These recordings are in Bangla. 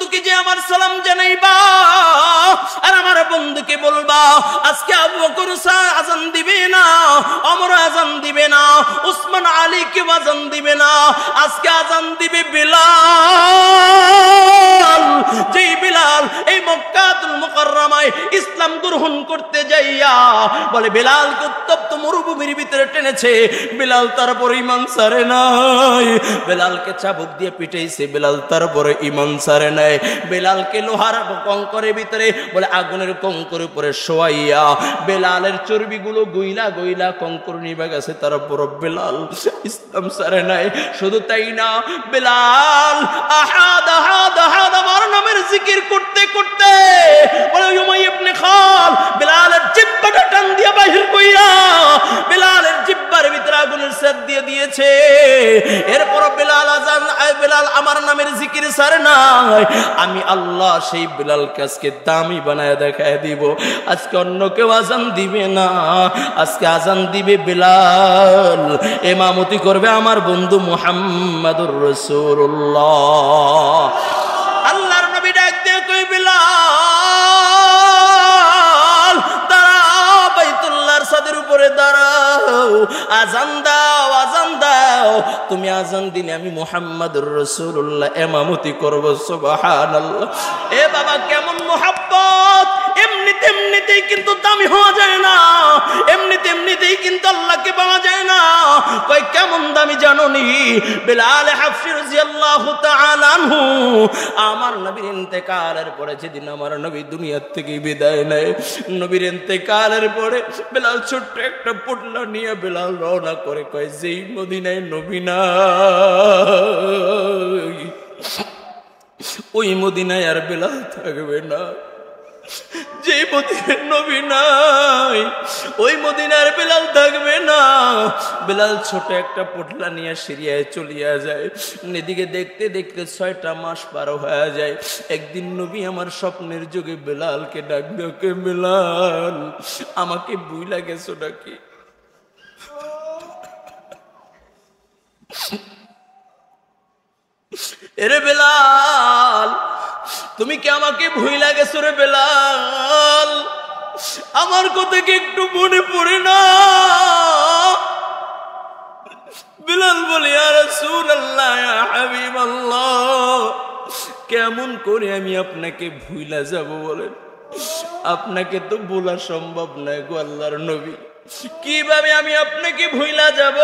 বন্ধুকে যে আমার সালাম জানাইবা আর আমার বন্ধুকে বলবা আজকে আবু বকর আজান দিবে না, ওমর আজান দিবে না, উসমান আলী কে আজান দিবে না, আজকে আজান দিবে বিলাল। যেই বিলাল এই মক্কাতুল মুকাররমায় ইসলাম গ্রহণ করতে যাইয়া বলে বিলালকে উত্তপ্ত মরুভূমির ভিতরে টেনেছে, বিলাল তারপরে ঈমান ছাড়ে নাই, বিলালকে চাবুক দিয়ে পিটাইছে, বিলাল তারপরে ঈমান ছাড়ে নাই, বিলালকে লোহার কঙ্করের ভিতরে বলে আগুনের কঙ্করের উপরে শোয়াইয়া বিলালের চর্বিগুলো গইলা গইলা কঙ্কর নিভে গেছে, তারপর বিলাল ইসলাম ছাড়ে নাই। শুধু তাই না, বিলাল আহাদ আহাদ আহাদ আমার নামের জিকির করতে করতে বলে উমাইয়া ইবনে খাল বিলালের জিহ্বাটা টান দিয়ে বাহির কইরা বিলালের জিহ্বার ভিতরে আগুনের সেদ দিয়ে দিয়েছে। এরপর বিলাল আজান বিলাল আমার নামের জিকির ছাড়ে নাই, আমি আল্লাহ সেই বিলালকে আজকে দামি বানায় দেখায় দিব। আজকে অন্য কেউ আজান দিবে না, আজকে আজান দিবে বিলাল, ইমামতি করবে আমার বন্ধু মুহাম্মাদুর রাসূলুল্লাহ। আল্লাহর নবী ডাক দিয়ে কই বিলাল দাঁড়াও, বাইতুল্লাহর ছাদের উপরে দাঁড়াও, আজান দাও আজান দাও, তুমি আজান দিলে আমি মুহাম্মাদুর রাসূলুল্লাহ ইমামতি করব। সুবহানাল্লাহ। এ বাবা কেমন মুহাব্বত! এমনিতেই কিন্তু দামি হওয়া যায় না, এমনিতেই কিন্তু আল্লাহকে পাওয়া যায় না। কই কেমন দামি জানোনি? বিলাল হাফসি রাদিয়াল্লাহু তাআলা আনহু আমার নবীর ইন্তেকালের পরে যেদিন আমার নবী দুনিয়া থেকে বিদায় নেয়, নবীর ইন্তেকালের পরে বিলাল ছোট্ট একটা পোটলা নিয়ে বিলাল রওনা করে, কয় যেই মদিনায় নবী নাই ওই মদিনায় আর বিলাল থাকবে না, যে মদিনার নবী নাই ওই মদিনার বিলাল থাকবে না। বিলাল ছোট একটা পোটলা নিয়ে সিরিয়ায় চলিয়া যায়। এদিকে দেখতে দেখতে 6টা মাস পার হয়ে যায়। একদিন নবী আমার স্বপ্নের যুগে বিলালকে ডাক দিয়ে, বিলাল আমাকে ভুইলা গেছো নাকি? এরে বিলাল তুমি কি আমাকে ভুইলা গেছো রে বিলাল? আমার কথা কি একটু মনে পড়ে না? বিলাল বলে ইয়া রাসূলুল্লাহ ইয়া হাবিবাল্লাহ, কেমন করে আমি আপনাকে ভুইলা যাব বলেন? আপনাকে তো বলা সম্ভব নয় গো আল্লাহর নবী, কিভাবে আমি আপনাকে ভুইলা যাব?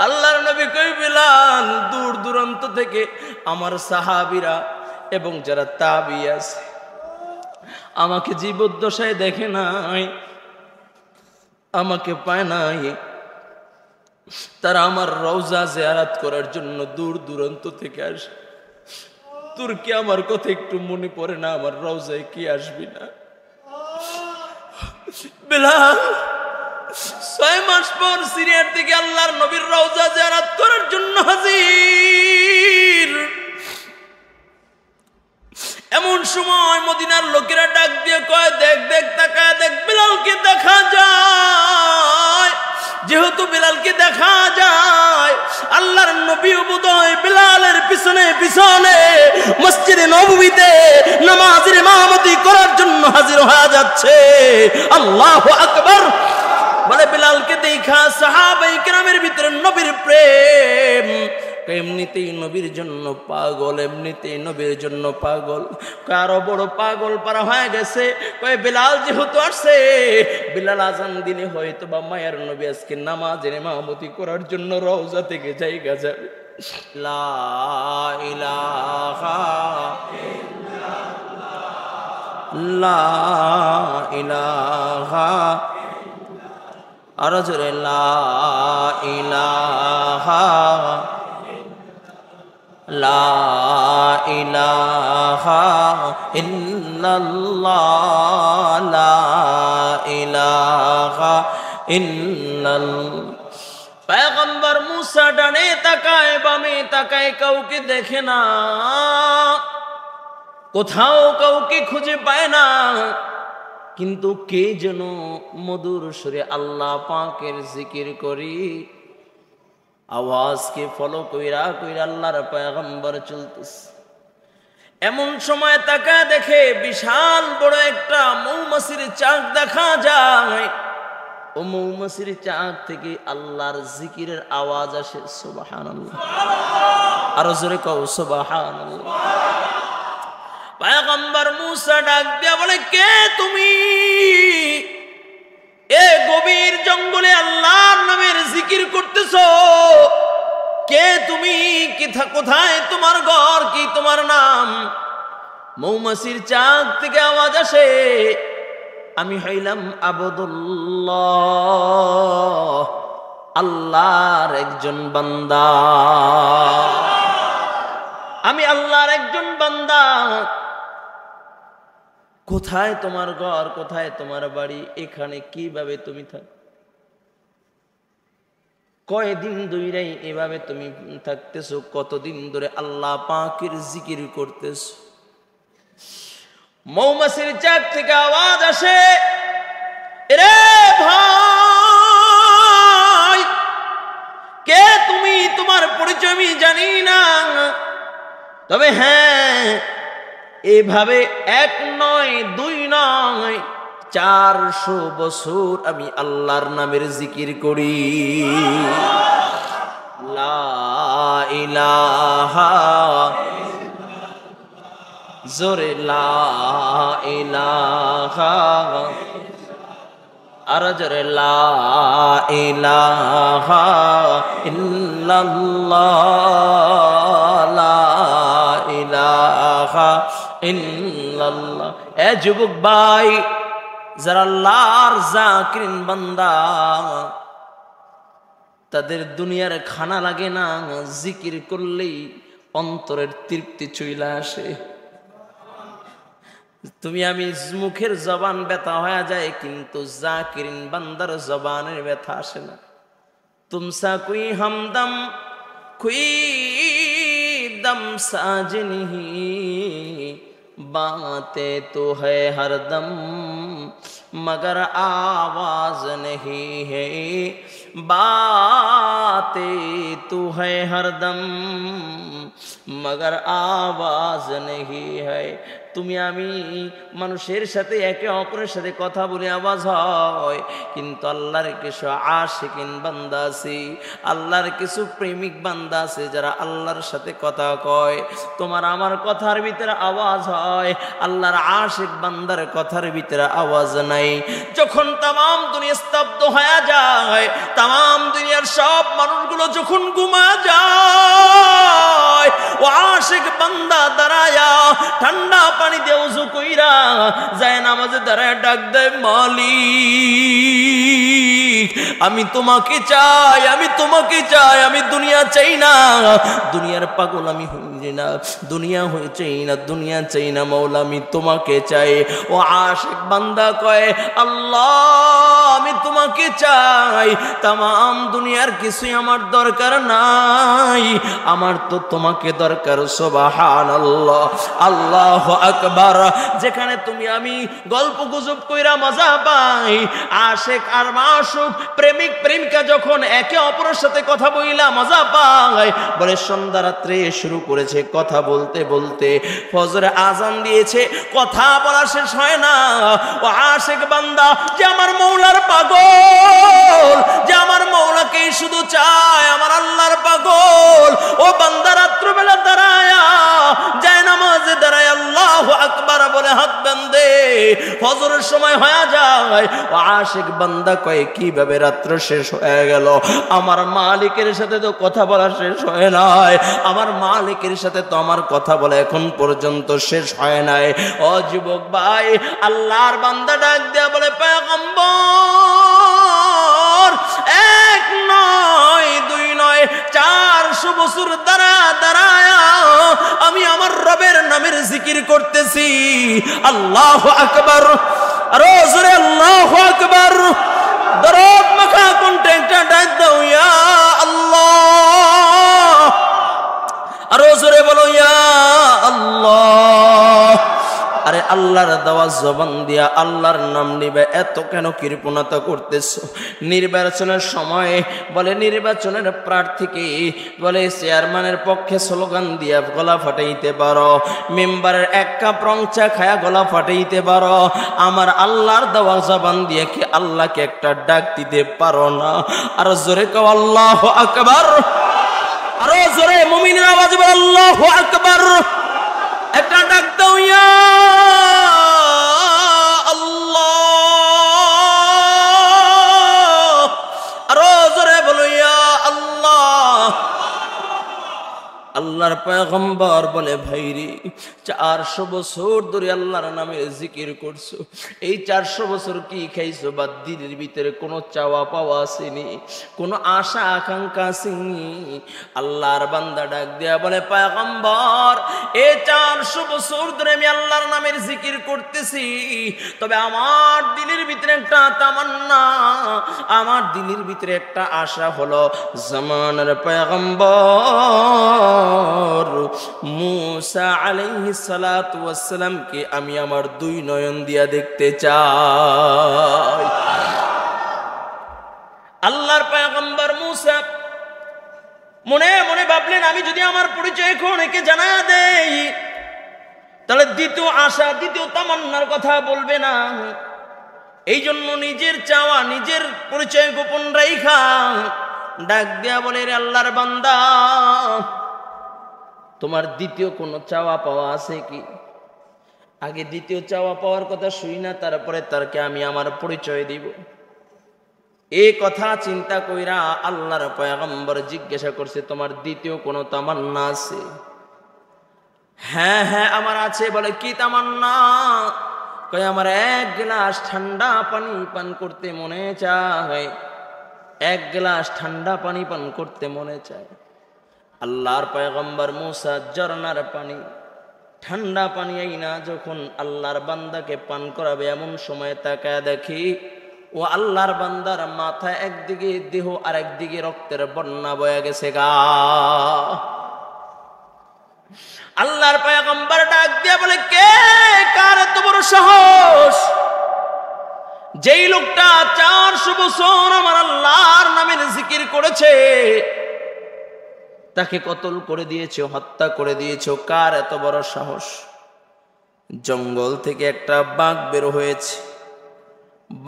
আল্লাহর নবী কই বিলাল দূর দূরান্ত থেকে আমার সাহাবীরা এবং যারা তাবি আছে আমাকে জীবদ্দশায় দেখে নাই, আমাকে পায় নাই, তারা আমার রওজা জিয়ারত করার জন্য দূর দূরান্ত থেকে আসে। তোর কি আমার কথা একটু মনে পড়ে না? আমার রওজায় কি আসবি না? বিলাল 6 মাস পর সিরিয়ার থেকে আল্লাহর নবীর রওজা জিয়ারত করার জন্য হাজির। এমন সময় মদিনার লোকেরা ডাক দিয়ে কয়, দেখ দেখ তাকায় দেখ, বিলালকে দেখা যায়। যেহেতু বিলালকে দেখা যায়, আল্লাহর নবী বোধহয় বিলালের পিছনে পিছনে মসজিদে নববীতে নামাজের ইমামতি করার জন্য হাজির হয়ে যাচ্ছে। আল্লাহু আকবার। বলে বিলালকে দেখা সাহাবায়ে কেরামের ভিতরে নবীর প্রেম, এমনিতেই নবীর জন্য পাগল, এমনিতেই নবীর জন্য পাগল। কারো বড় পাগল পারা হয়ে গেছে। কয় বিলাল যেহেতু আসছে, বিলাল আজান দিলে হয়তো বা মায়ের নবী আজকে নামাজের ইমামতি করার জন্য রওজা থেকে জায়গা যাবে। লা ইলাহা ইল্লাল্লাহ, লা ইলাহা, আর জোরে লা ইলাহা, লা ইলাহা ইল্লাল্লাহ, লা ইলাহা ইল্লাল্লাহ। পয়গম্বর মুসা ডানে তাকায় বামে তাকায়, কাউকে দেখে না, কোথাও কাউকে খুঁজে পায় না। কিন্তু কে যেন মধুর সুরে আল্লাহ পাকের জিকির করি আওয়াজকে ফলো কইরা কইরা আল্লাহর পয়গম্বর চলতেছে। এমন সময় তাকায় দেখে বিশাল বড় একটা মৌমাছির চাক দেখা যায়। ও মৌমাছির চাক থেকে আল্লাহর জিকিরের আওয়াজ আসে। সুবহানাল্লাহ, আরো জোরে কও সুবহানাল্লাহ। পয়গম্বর মুসা ডাক দিয়া বলে, কে তুমি? এ গভীর জঙ্গলে আল্লাহর নামের জিকির করতেছো, কে তুমি? কোথায় তোমার ঘর, কি তোমার নাম? মৌমাছির চাক থেকে আওয়াজ আসে, আমি হইলাম আবদুল্লাহ, আল্লাহর একজন বান্দা, আমি আল্লাহর একজন বান্দা। কোথায় তোমার ঘর, কোথায় তোমার বাড়ি, এখানে কিভাবে তুমি থাক, কয়দিন ধরে এভাবে তুমি থাকতেছো, কতদিন ধরে আল্লাহ পাকের জিকির করতেছো? মৌমাছির চাক থেকে আওয়াজ আসে, রে ভাই, কে তুমি? তোমার পরিচয় আমি জানি না, তবে হ্যাঁ, এভাবে এক নয়, দুই নয়, 400 বছর আমি আল্লাহর নামের জিকির করি। লা ইলাহা, জোরে লা ইলাহা, আর জোরে লা ইলাহা ইল্লাল্লাহ, লা ইলাহা ইল্লাল্লাহ। এ যুবক ভাই, যারা আল্লাহর জাকিরিন বান্দা, তাদের দুনিয়ার খানা লাগে না, জিকির করলেই অন্তরের তৃপ্তি চলে আসে। তুমি আমি মুখের জবান ব্যথা হয়ে যায়, কিন্তু জাকিরিন বান্দার জবানের ব্যথা আসে না। তুমসা কুই হামদম কুই দম সাজনিহি, बातें तो है हरदम मगर आवाज नहीं है, बातें तो है हरदम मगर आवाज नहीं है। তুমি আমি মানুষের সাথে একে অপরের সাথে কথা বলে আওয়াজ হয়, কিন্তু আল্লাহর কিছু আশিকিন বান্দা আছে, আল্লাহর কিছু প্রেমিক বান্দা আছে যারা আল্লাহর সাথে কথা কয়। তোমার আমার কথার ভিতরে আওয়াজ হয়, আল্লাহর আশিক বান্দার কথার ভিতরে আওয়াজ নাই। যখন তাম দুনিয়া স্তব্ধ হয়ে যায়, তাম দুনিয়ার সব মানুষগুলো যখন ঘুমা যায়, ও আশিক বান্দা দাঁড়ায়া ঠান্ডা পানি দিয়ে ওযু কইরা যায় নামাজে দাঁড়ায় ডাক দেয়, মালিক আমি তোমাকে চাই, আমি তোমাকে চাই, আমি দুনিয়া চাই না, দুনিয়ার পাগল আমি হই না, দুনিয়া হয়ে চাই না, দুনিয়া চাই না, মওলা আমি তোমাকে চাই। ও আশিক বান্দা কয়, আল্লাহ আমি তোমাকে চাই, তাম দুনিয়ার কিছুই আমার দরকার নাই, আমার তো তোমাকে দরকার। সুবহানাল্লাহ, আল্লাহু আকবার। যেখানে তুমি আমি গল্প গুজব কইরা মজা পাই, আশিক আর মাশুক, প্রেমিক প্রেমিকা যখন একে অপরের সাথে কথা বইলা মজা পায়, বলে সন্ধ্যা রাত্রে শুরু করেছে কথা বলতে বলতে ফজরে আজান দিয়েছে, কথা বলা শেষ হয় না। ও আশিক বান্দা যে আমার মওলার পাগল, যে আমার মওলাকে শুধু চায়, আমার আল্লাহর পাগল, ও বান্দা রাত্রবেলা দাঁড়ায়া যায় নামাজে দাঁড়ায় আল্লাহু আকবার বলে হাত বাঁধে, ফজরের সময় হয়ে যায়। ও আশিক বান্দা কয়, কিভাবে রাত্র শেষ হয়ে গেল, আমার মালিকের সাথে তো কথা বলা শেষ হয় নাই, আমার মালিকের সাথে তো আমার কথা বলা এখন পর্যন্ত শেষ হয় নাই। ও যুবক ভাই, আল্লাহর বান্দা ডাক দেয়া বলে, পয়গম্বর এক নয়, দুই নয়, 400 বছর দাঁড়ায়া আমি আমার রবের নামের জিকির করতেছি। আল্লাহু আকবার, আরো জোরে আল্লাহু আকবার। দরদ মাখা কোনটা একটা ডাক দাও, ইয়া আল্লাহ, আরো জোরে বলো ইয়া আল্লাহ। আরে আল্লাহর দেওয়া জবান দিয়া আল্লাহর নাম নিবে, এত কেন কৃপণতা করতেছো? নির্বাচনের সময়ে বলে নির্বাচনের প্রার্থীকে বলে চেয়ারম্যানের পক্ষে স্লোগান দিয়া গলা ফাটাইতে পারো, মেম্বারের এক কাপ রং চা খায়া গলা ফাটাইতে পারো, আমার আল্লাহর দেওয়া জবান দিয়ে কি আল্লাহকে একটা ডাক দিতে পারো না? আর জোরে কও আল্লাহু আকবার, আরো জোরে মুমিনের আওয়াজে বল আল্লাহু আকবার। একটা ডাক দাও ইয়া আল্লাহ, আরো জোরে বলো ইয়া আল্লাহ। আল্লাহর পয়গম্বর বলে ভাইরে 400 বছর ধরে আল্লাহর নামে জিকির করছো, এই 400 বছর কি খাইছো? বা দিলের ভিতরে কোনো চাওয়া পাওয়া আসেনি, কোনো আশা আকাঙ্ক্ষা আসেনি? আল্লাহর বান্দা ডাক দেয়া বলে পয়গম্বর এই 400 বছর ধরে আমি আল্লাহর নামের জিকির করতেছি, তবে আমার দিলের ভিতরে একটা তামান্না, আমার দিলের ভিতরে একটা আশা হলো জামানের পয়গম্বর মুসা আলাইহিস সালাতু ওয়াস সালামকে আমি আমার 2 নয়ন দিয়া দেখতে চাই। আল্লাহর পয়গম্বর মুসা মনে মনে ভাবলেন আমি যদি আমার পরিচয় এখন একে জানা দেই তাহলে দ্বিতীয় আশা দ্বিতীয় তামান্নার কথা বলবে না, এই জন্য নিজের চাওয়া নিজের পরিচয় গোপন রাইখা ডাক দেয়া বলে রে আল্লাহর বান্দা তোমার দ্বিতীয় কোনো চাওয়া পাওয়া আছে কি? আগে দ্বিতীয় চাওয়া পাওয়ার কথা শুই না, তারপরে তারকে আমি আমার পরিচয় দিব। এই কথা চিন্তা কইরা আল্লাহর পয়গম্বর জিজ্ঞাসা করছে তোমার দ্বিতীয় কোনো তামান্না আছে? হ্যাঁ হ্যাঁ আমার আছে। বলে কি তামান্না? কই আমার 1 গ্লাস ঠান্ডা পানি পান করতে মনে চায়, 1 গ্লাস ঠান্ডা পানি পান করতে মনে চায়। আল্লাহর পয়গম্বর মুসা ঝরনার পানি ঠান্ডা পানি আইনা যখন আল্লাহর বান্দাকে পান করাবে এমন সময় তাকায় দেখি ও আল্লাহর বান্দার মাথা একদিকে দেহ আর একদিকে রক্তের বন্যা বয়ে গেছে গা। আল্লাহর পয়গম্বর ডাক দিয়া বলে কে কার এত বড় সাহস? যেই লোকটা 400 বছর আমার আল্লাহর নামের জিকির করেছে তাকে কতল করে দিয়েছে, হত্যা করে দিয়েছে, কার এত বড় সাহস? জঙ্গল থেকে একটা বাঘ বের হয়েছে,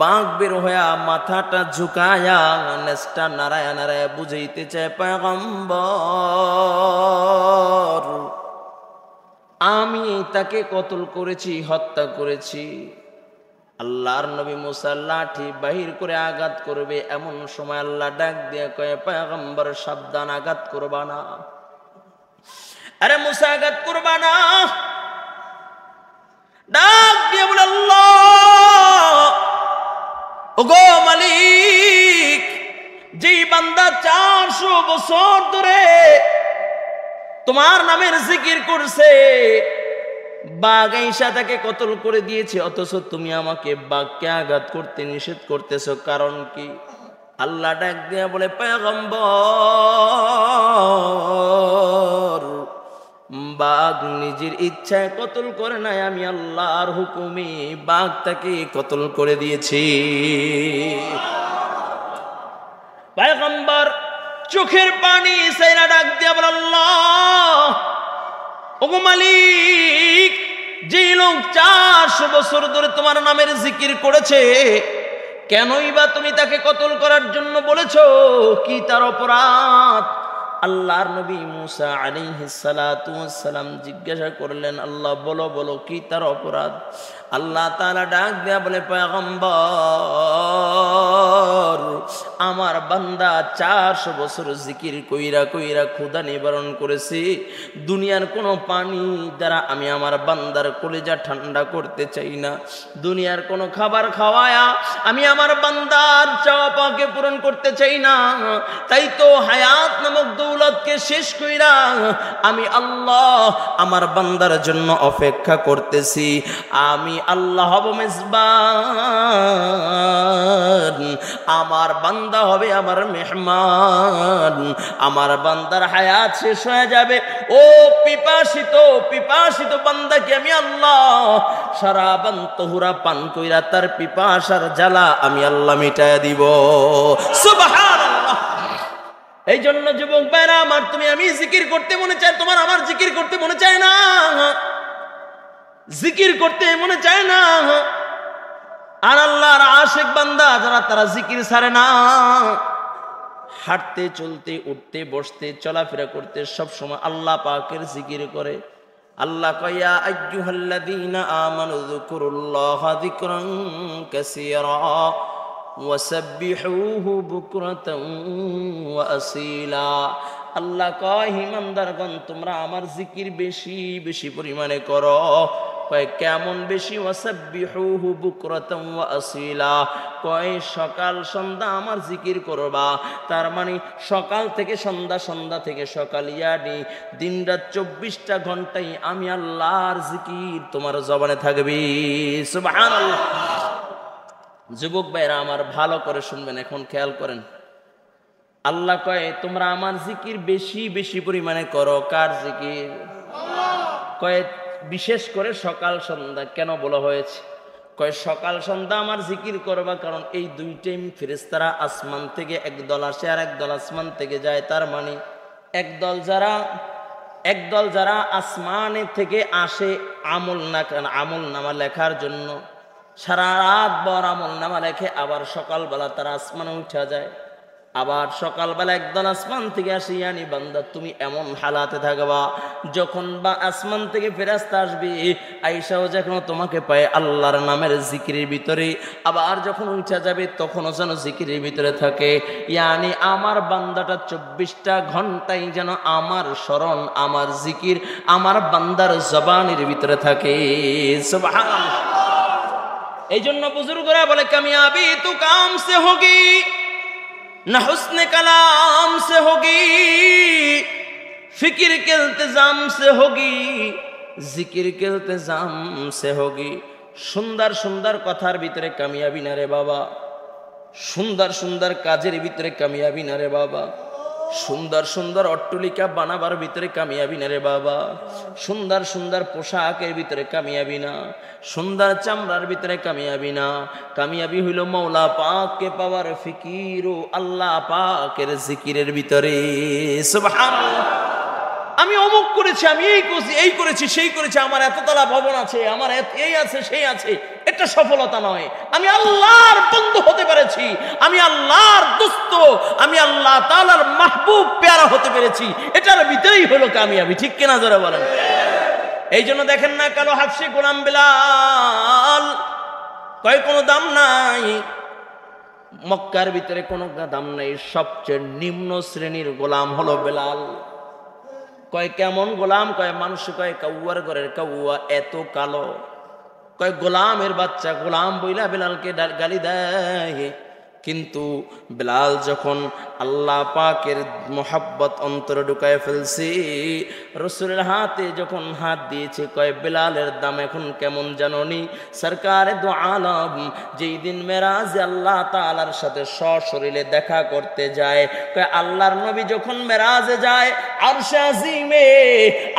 বাঘ বের হয়ে মাথাটা ঝুঁকায়া নেসটা নাড়ায়া নাড়ায়া বুঝাইতে চায় পয়গম্বর আমি তাকে কতল করেছি, হত্যা করেছি। আল্লাহর নবী মুসা লাঠি বাহির করে আঘাত করবে এমন সময় আল্লাহ ডাক দিয়ে কয় পয়গম্বর সাবধান, আঘাত করবা না। আরে মুসা আঘাত করবা না। ডাক দিয়ে বলে আল্লাহ ওগো মালিক, যেই বান্দা 400 বছর ধরে তোমার নামের জিকির করছে বাঘ আইসা তাকে কতল করে দিয়েছে, অথচ তুমি আমাকে বাঘকে আঘাত করতে নিষেধ করতেছো, কারণ কি? আল্লাহ ডাক দিয়া বলে পয়গম্বর বাঘ নিজের ইচ্ছায় কতল করে নাই, আমি আল্লাহর হুকুমে বাঘ তাকে কতল করে দিয়েছি। পয়গম্বর চোখের পানি সাইরা ডাক দিয়া বলে আল্লাহ ওগো মালিক, যে লোক 400 বছর ধরে তোমার নামের জিকির করেছে কেনই বা তুমি তাকে কতল করার জন্য বলেছো? কি তার অপরাধ? আল্লাহর নবী মুসা আলাইহিস সালাতু ওয়াস সালাম জিজ্ঞাসা করলেন আল্লাহ বলো বলো কি তার অপরাধ? আল্লাহ তাআলা ডাক দেয়া বলে পয়গম্বর আমার বান্দা 400 বছর জিকির কইরা কইরা ক্ষুধা নিবারণ করেছি, দুনিয়ার কোনো পানি দ্বারা আমি আমার বান্দার কলিজা ঠান্ডা করতে চাই না, দুনিয়ার কোনো খাবার খাওয়ায়া আমি আমার বান্দার চাওয়া পাওয়াকে পূরণ করতে চাই না। তাই তো হায়াত নামক দৌলতকে শেষ কইরা আমি আল্লাহ আমার বান্দার জন্য অপেক্ষা করতেছি। আমি আল্লাহ হব মেজবান, আমার বান্দা হবে আমার মেহমান। আমার বান্দার হায়াত শেষ হয়ে যাবে, ও পিপাসিত পিপাসিত বান্দা বান্দাকে আমি আল্লাহ শারাবান তাহুরা পান কইরা তার পিপাসার জ্বালা আমি আল্লাহ মিটায়া দিব। সুবহানাল্লাহ। এই জন্য যুবক ভাইরা আমার, তুমি আমি জিকির করতে মনে চায়, তোমার আমার জিকির করতে মনে চায় না? জিকির করতে মনে চায় না? আর আল্লাহর আশিক বান্দা যারা, তারা জিকির ছাড়ে না। হাঁটতে চলতে উঠতে বসতে চলাফেরা করতে সব সময় আল্লাহ পাকের জিকির করে। আল্লাহ কয়া আইয়ুহাল্লাযীনা আমানু যকুরুল্লাহা যিকরান কাসীরা ওয়াসাব্বিহুহু বুকরাতান ওয়া আসীলা। আল্লাহ কয় ঈমানদারগণ তোমরা আমার জিকির বেশি বেশি পরিমাণে করো। কয় কেমন বেশি? ওয়াসাব্বিহুহু বুকরাতান ওয়া আসীলা। কয় সকাল সন্ধ্যা আমার জিকির করবা। তার মানে সকাল থেকে সন্ধ্যা, সন্ধ্যা থেকে সকাল, ইয়ানি দিনরাত 24টা ঘন্টাই আমি আল্লাহর জিকির তোমার জবানে থাকবে। সুবহানাল্লাহ। যুবক ভাইরা আমার ভালো করে শুনবেন, এখন খেয়াল করেন। আল্লাহ কয় তোমরা আমার জিকির বেশি বেশি পরিমাণে করো। কার জিকির? কয় বিশেষ করে সকাল সন্ধ্যা। কেন বলা হয়েছে? কয় সকাল সন্ধ্যা আমার জিকির করবা, কারণ এই দুই টাইম ফেরেশতারা আসমান থেকে একদল আসে আর একদল আসমান থেকে যায়। তার মানে একদল যারা আসমানে থেকে আসে আমল নামা লেখার জন্য, সারা রাত ভর আমল নামা লেখে, আবার সকালবেলা তারা আসমানে উঠা যায়। আবার সকালবেলা একদল আসমান থেকে আসে, ইয়ানি বান্দা তুমি এমন হালাতে থাকবা যখন বা আসমান থেকে ফেরেশতা আসবে, আয়েশাও যখন তোমাকে পায় আল্লাহর নামের জিকিরের ভিতরে, আবার যখন উঠা যাবে তখনও যেন জিকিরের ভিতরে থাকে। ইয়ানি আমার বান্দাটা 24টা ঘন্টাই যেন আমার স্মরণ, আমার জিকির আমার বান্দার জবানের ভিতরে থাকে। সুবহানাল্লাহ। এই জন্য বুজুর্গরা বলে কামিয়াবি তু কাম সে হোগি না হুসনে কালাম সে হোগি, ফিকির কে ইলতিজাম সে হোগি, জিকির কে ইলতিজাম সে হোগি। সুন্দর সুন্দর কথার ভিতরে কামিয়াবি না রে বাবা, সুন্দর সুন্দর কাজের ভিতরে কামিয়াবি না রে বাবা, সুন্দর সুন্দর অট্টলিকা বানাবার ভিতরে কামিয়াবি না রে বাবা, সুন্দর সুন্দর পোশাকের ভিতরে কামিয়াবি না, সুন্দর চামড়ার ভিতরে কামিয়াবি না। কামিয়াবি হইল মৌলা পাককে পাওয়ার ফিকির ও আল্লাহ পাকের জিকিরের ভিতরে। সুবহানাল্লাহ। আমি অমুক করেছি, আমি এই করেছি সেই করেছি, আমার এততলা ভবন আছে, আমার এই আছে সেই আছে, এটা সফলতা নয়। আমি আল্লাহর বন্ধু হতে পেরেছি, আমি আল্লাহর দোস্ত, আমি আল্লাহ তাআলার মাহবুব পেয়ারা হতে পেরেছি, এটার ভিতরেই হলো কামিয়াবি। ঠিক কিনা যারা বলেন? এই জন্য দেখেন না কালো হাফসি গোলাম বেলাল কয় কোনো দাম নাই, মক্কার ভিতরে কোনো দাম নাই, সবচেয়ে নিম্ন শ্রেণীর গোলাম হলো বেলাল। কয় কেমন গোলাম? কয় মানুষ কয় কাউয়ার ঘরের কাউয়া, এত কালো। কয় গোলামের বাচ্চা, গোলাম বইলা বেলালকে গালি দেয়। কিন্তু বেলাল যখন আল্লাহ পাকের মোহাব্বত অন্তরে ঢুকায় ফেলছে, রসুলের হাতে যখন হাত দিয়েছে, কয় বেলালের দাম এখন কেমন জাননি? সরকারে দু আলম যেই দিন মেরাজে আল্লাহ তাআলার সাথে সশরীরে দেখা করতে যায়, কয় আল্লাহর নবী যখন মেরাজে যায় আরশে আজিমে,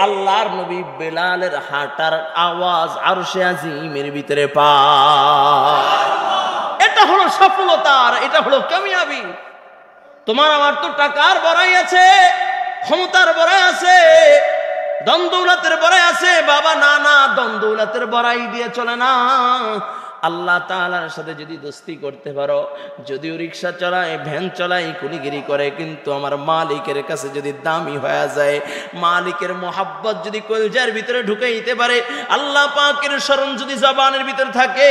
আল্লাহর নবী বেলালের হাঁটার আওয়াজ আরশে আজিমের ভিতরে পায়। এটা হলো সফলতার, এটা হলো কামিয়াবি। তোমার আমার তো টাকার বড়াই আছে, ক্ষমতার বড়াই আছে, ধন দৌলতের বড়াই আছে, বাবা না না, ধন দৌলতের বড়াই দিয়ে চলে না। আল্লাহ তাআলার সাথে যদি দোস্তি করতে পারো, যদিও রিক্সা চালায়, ভ্যান চালায়, কুলিগিরি করে, কিন্তু আমার মালিকের কাছে যদি দামি হয়ে যায়, মালিকের মোহাব্বত যদি কলজার ভিতরে ঢুকাইতে পারে, আল্লাহ পাকের স্মরণ যদি জবানের ভিতরে থাকে,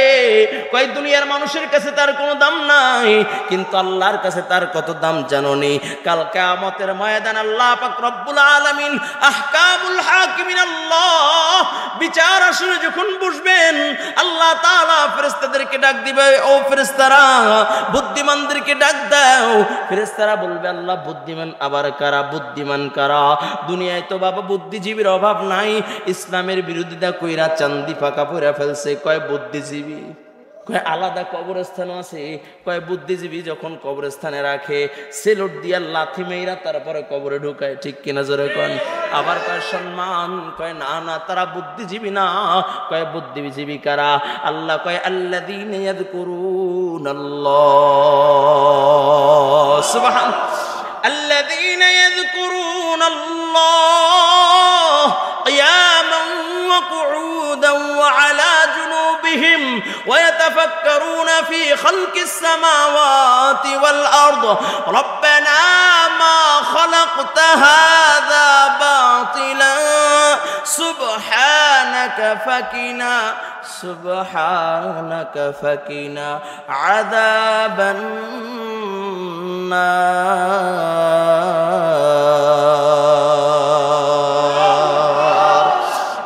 কয় দুনিয়ার মানুষের কাছে তার কোনো দাম নাই, কিন্তু আল্লাহর কাছে তার কত দাম জানোনি? কাল কিয়ামতের ময়দান আল্লাহ পাক রব্বুল আলামিন আহকামুল হাকিমিন আল্লাহ বিচার আসরে যখন বসবেন, আল্লাহ তাআলা ফেরেশতাদেরকে ডাক দিবে, ও ফেরেশতারা বুদ্ধিমানদেরকে ডাক দাও। ফেরেশতারা বলবে আল্লাহ বুদ্ধিমান আবার কারা? বুদ্ধিমান কারা? দুনিয়ায় তো বাবা বুদ্ধিজীবীর অভাব নাই, ইসলামের বিরোধিতা কইরা চান্দি ফাঁকা পইরা ফেলছে, কয় বুদ্ধিজীবী। কয় আলাদা কবরস্থান আছে। কয় বুদ্ধিজীবী যখন কবরস্থানে রাখে সেলুট দিয়া লাথি মেয়েরা তারপরে কবরে ঢুকায়, ঠিক কিনা জোরে কোন? আবার কয় সম্মান, কয় না না তারা বুদ্ধিজীবী না। কয় বুদ্ধিজীবী কারা? আল্লাহ কয় আল্লাযীনা ইয়াযকুরুনাল্লাহ, সুবহান, আল্লাযীনা ইয়াযকুরুনাল্লাহ কিয়ামান ওয়া কুউদান ওয়া আলা জুনুবিহিম ওয়া ইয়াতাফাক্কারুনা ফি খালকিস সামাওয়াতি ওয়াল আরদ রব্বানা মা খালাকতা হাযা বাতিলা সুবহানাকা ফাকিনা আযাবান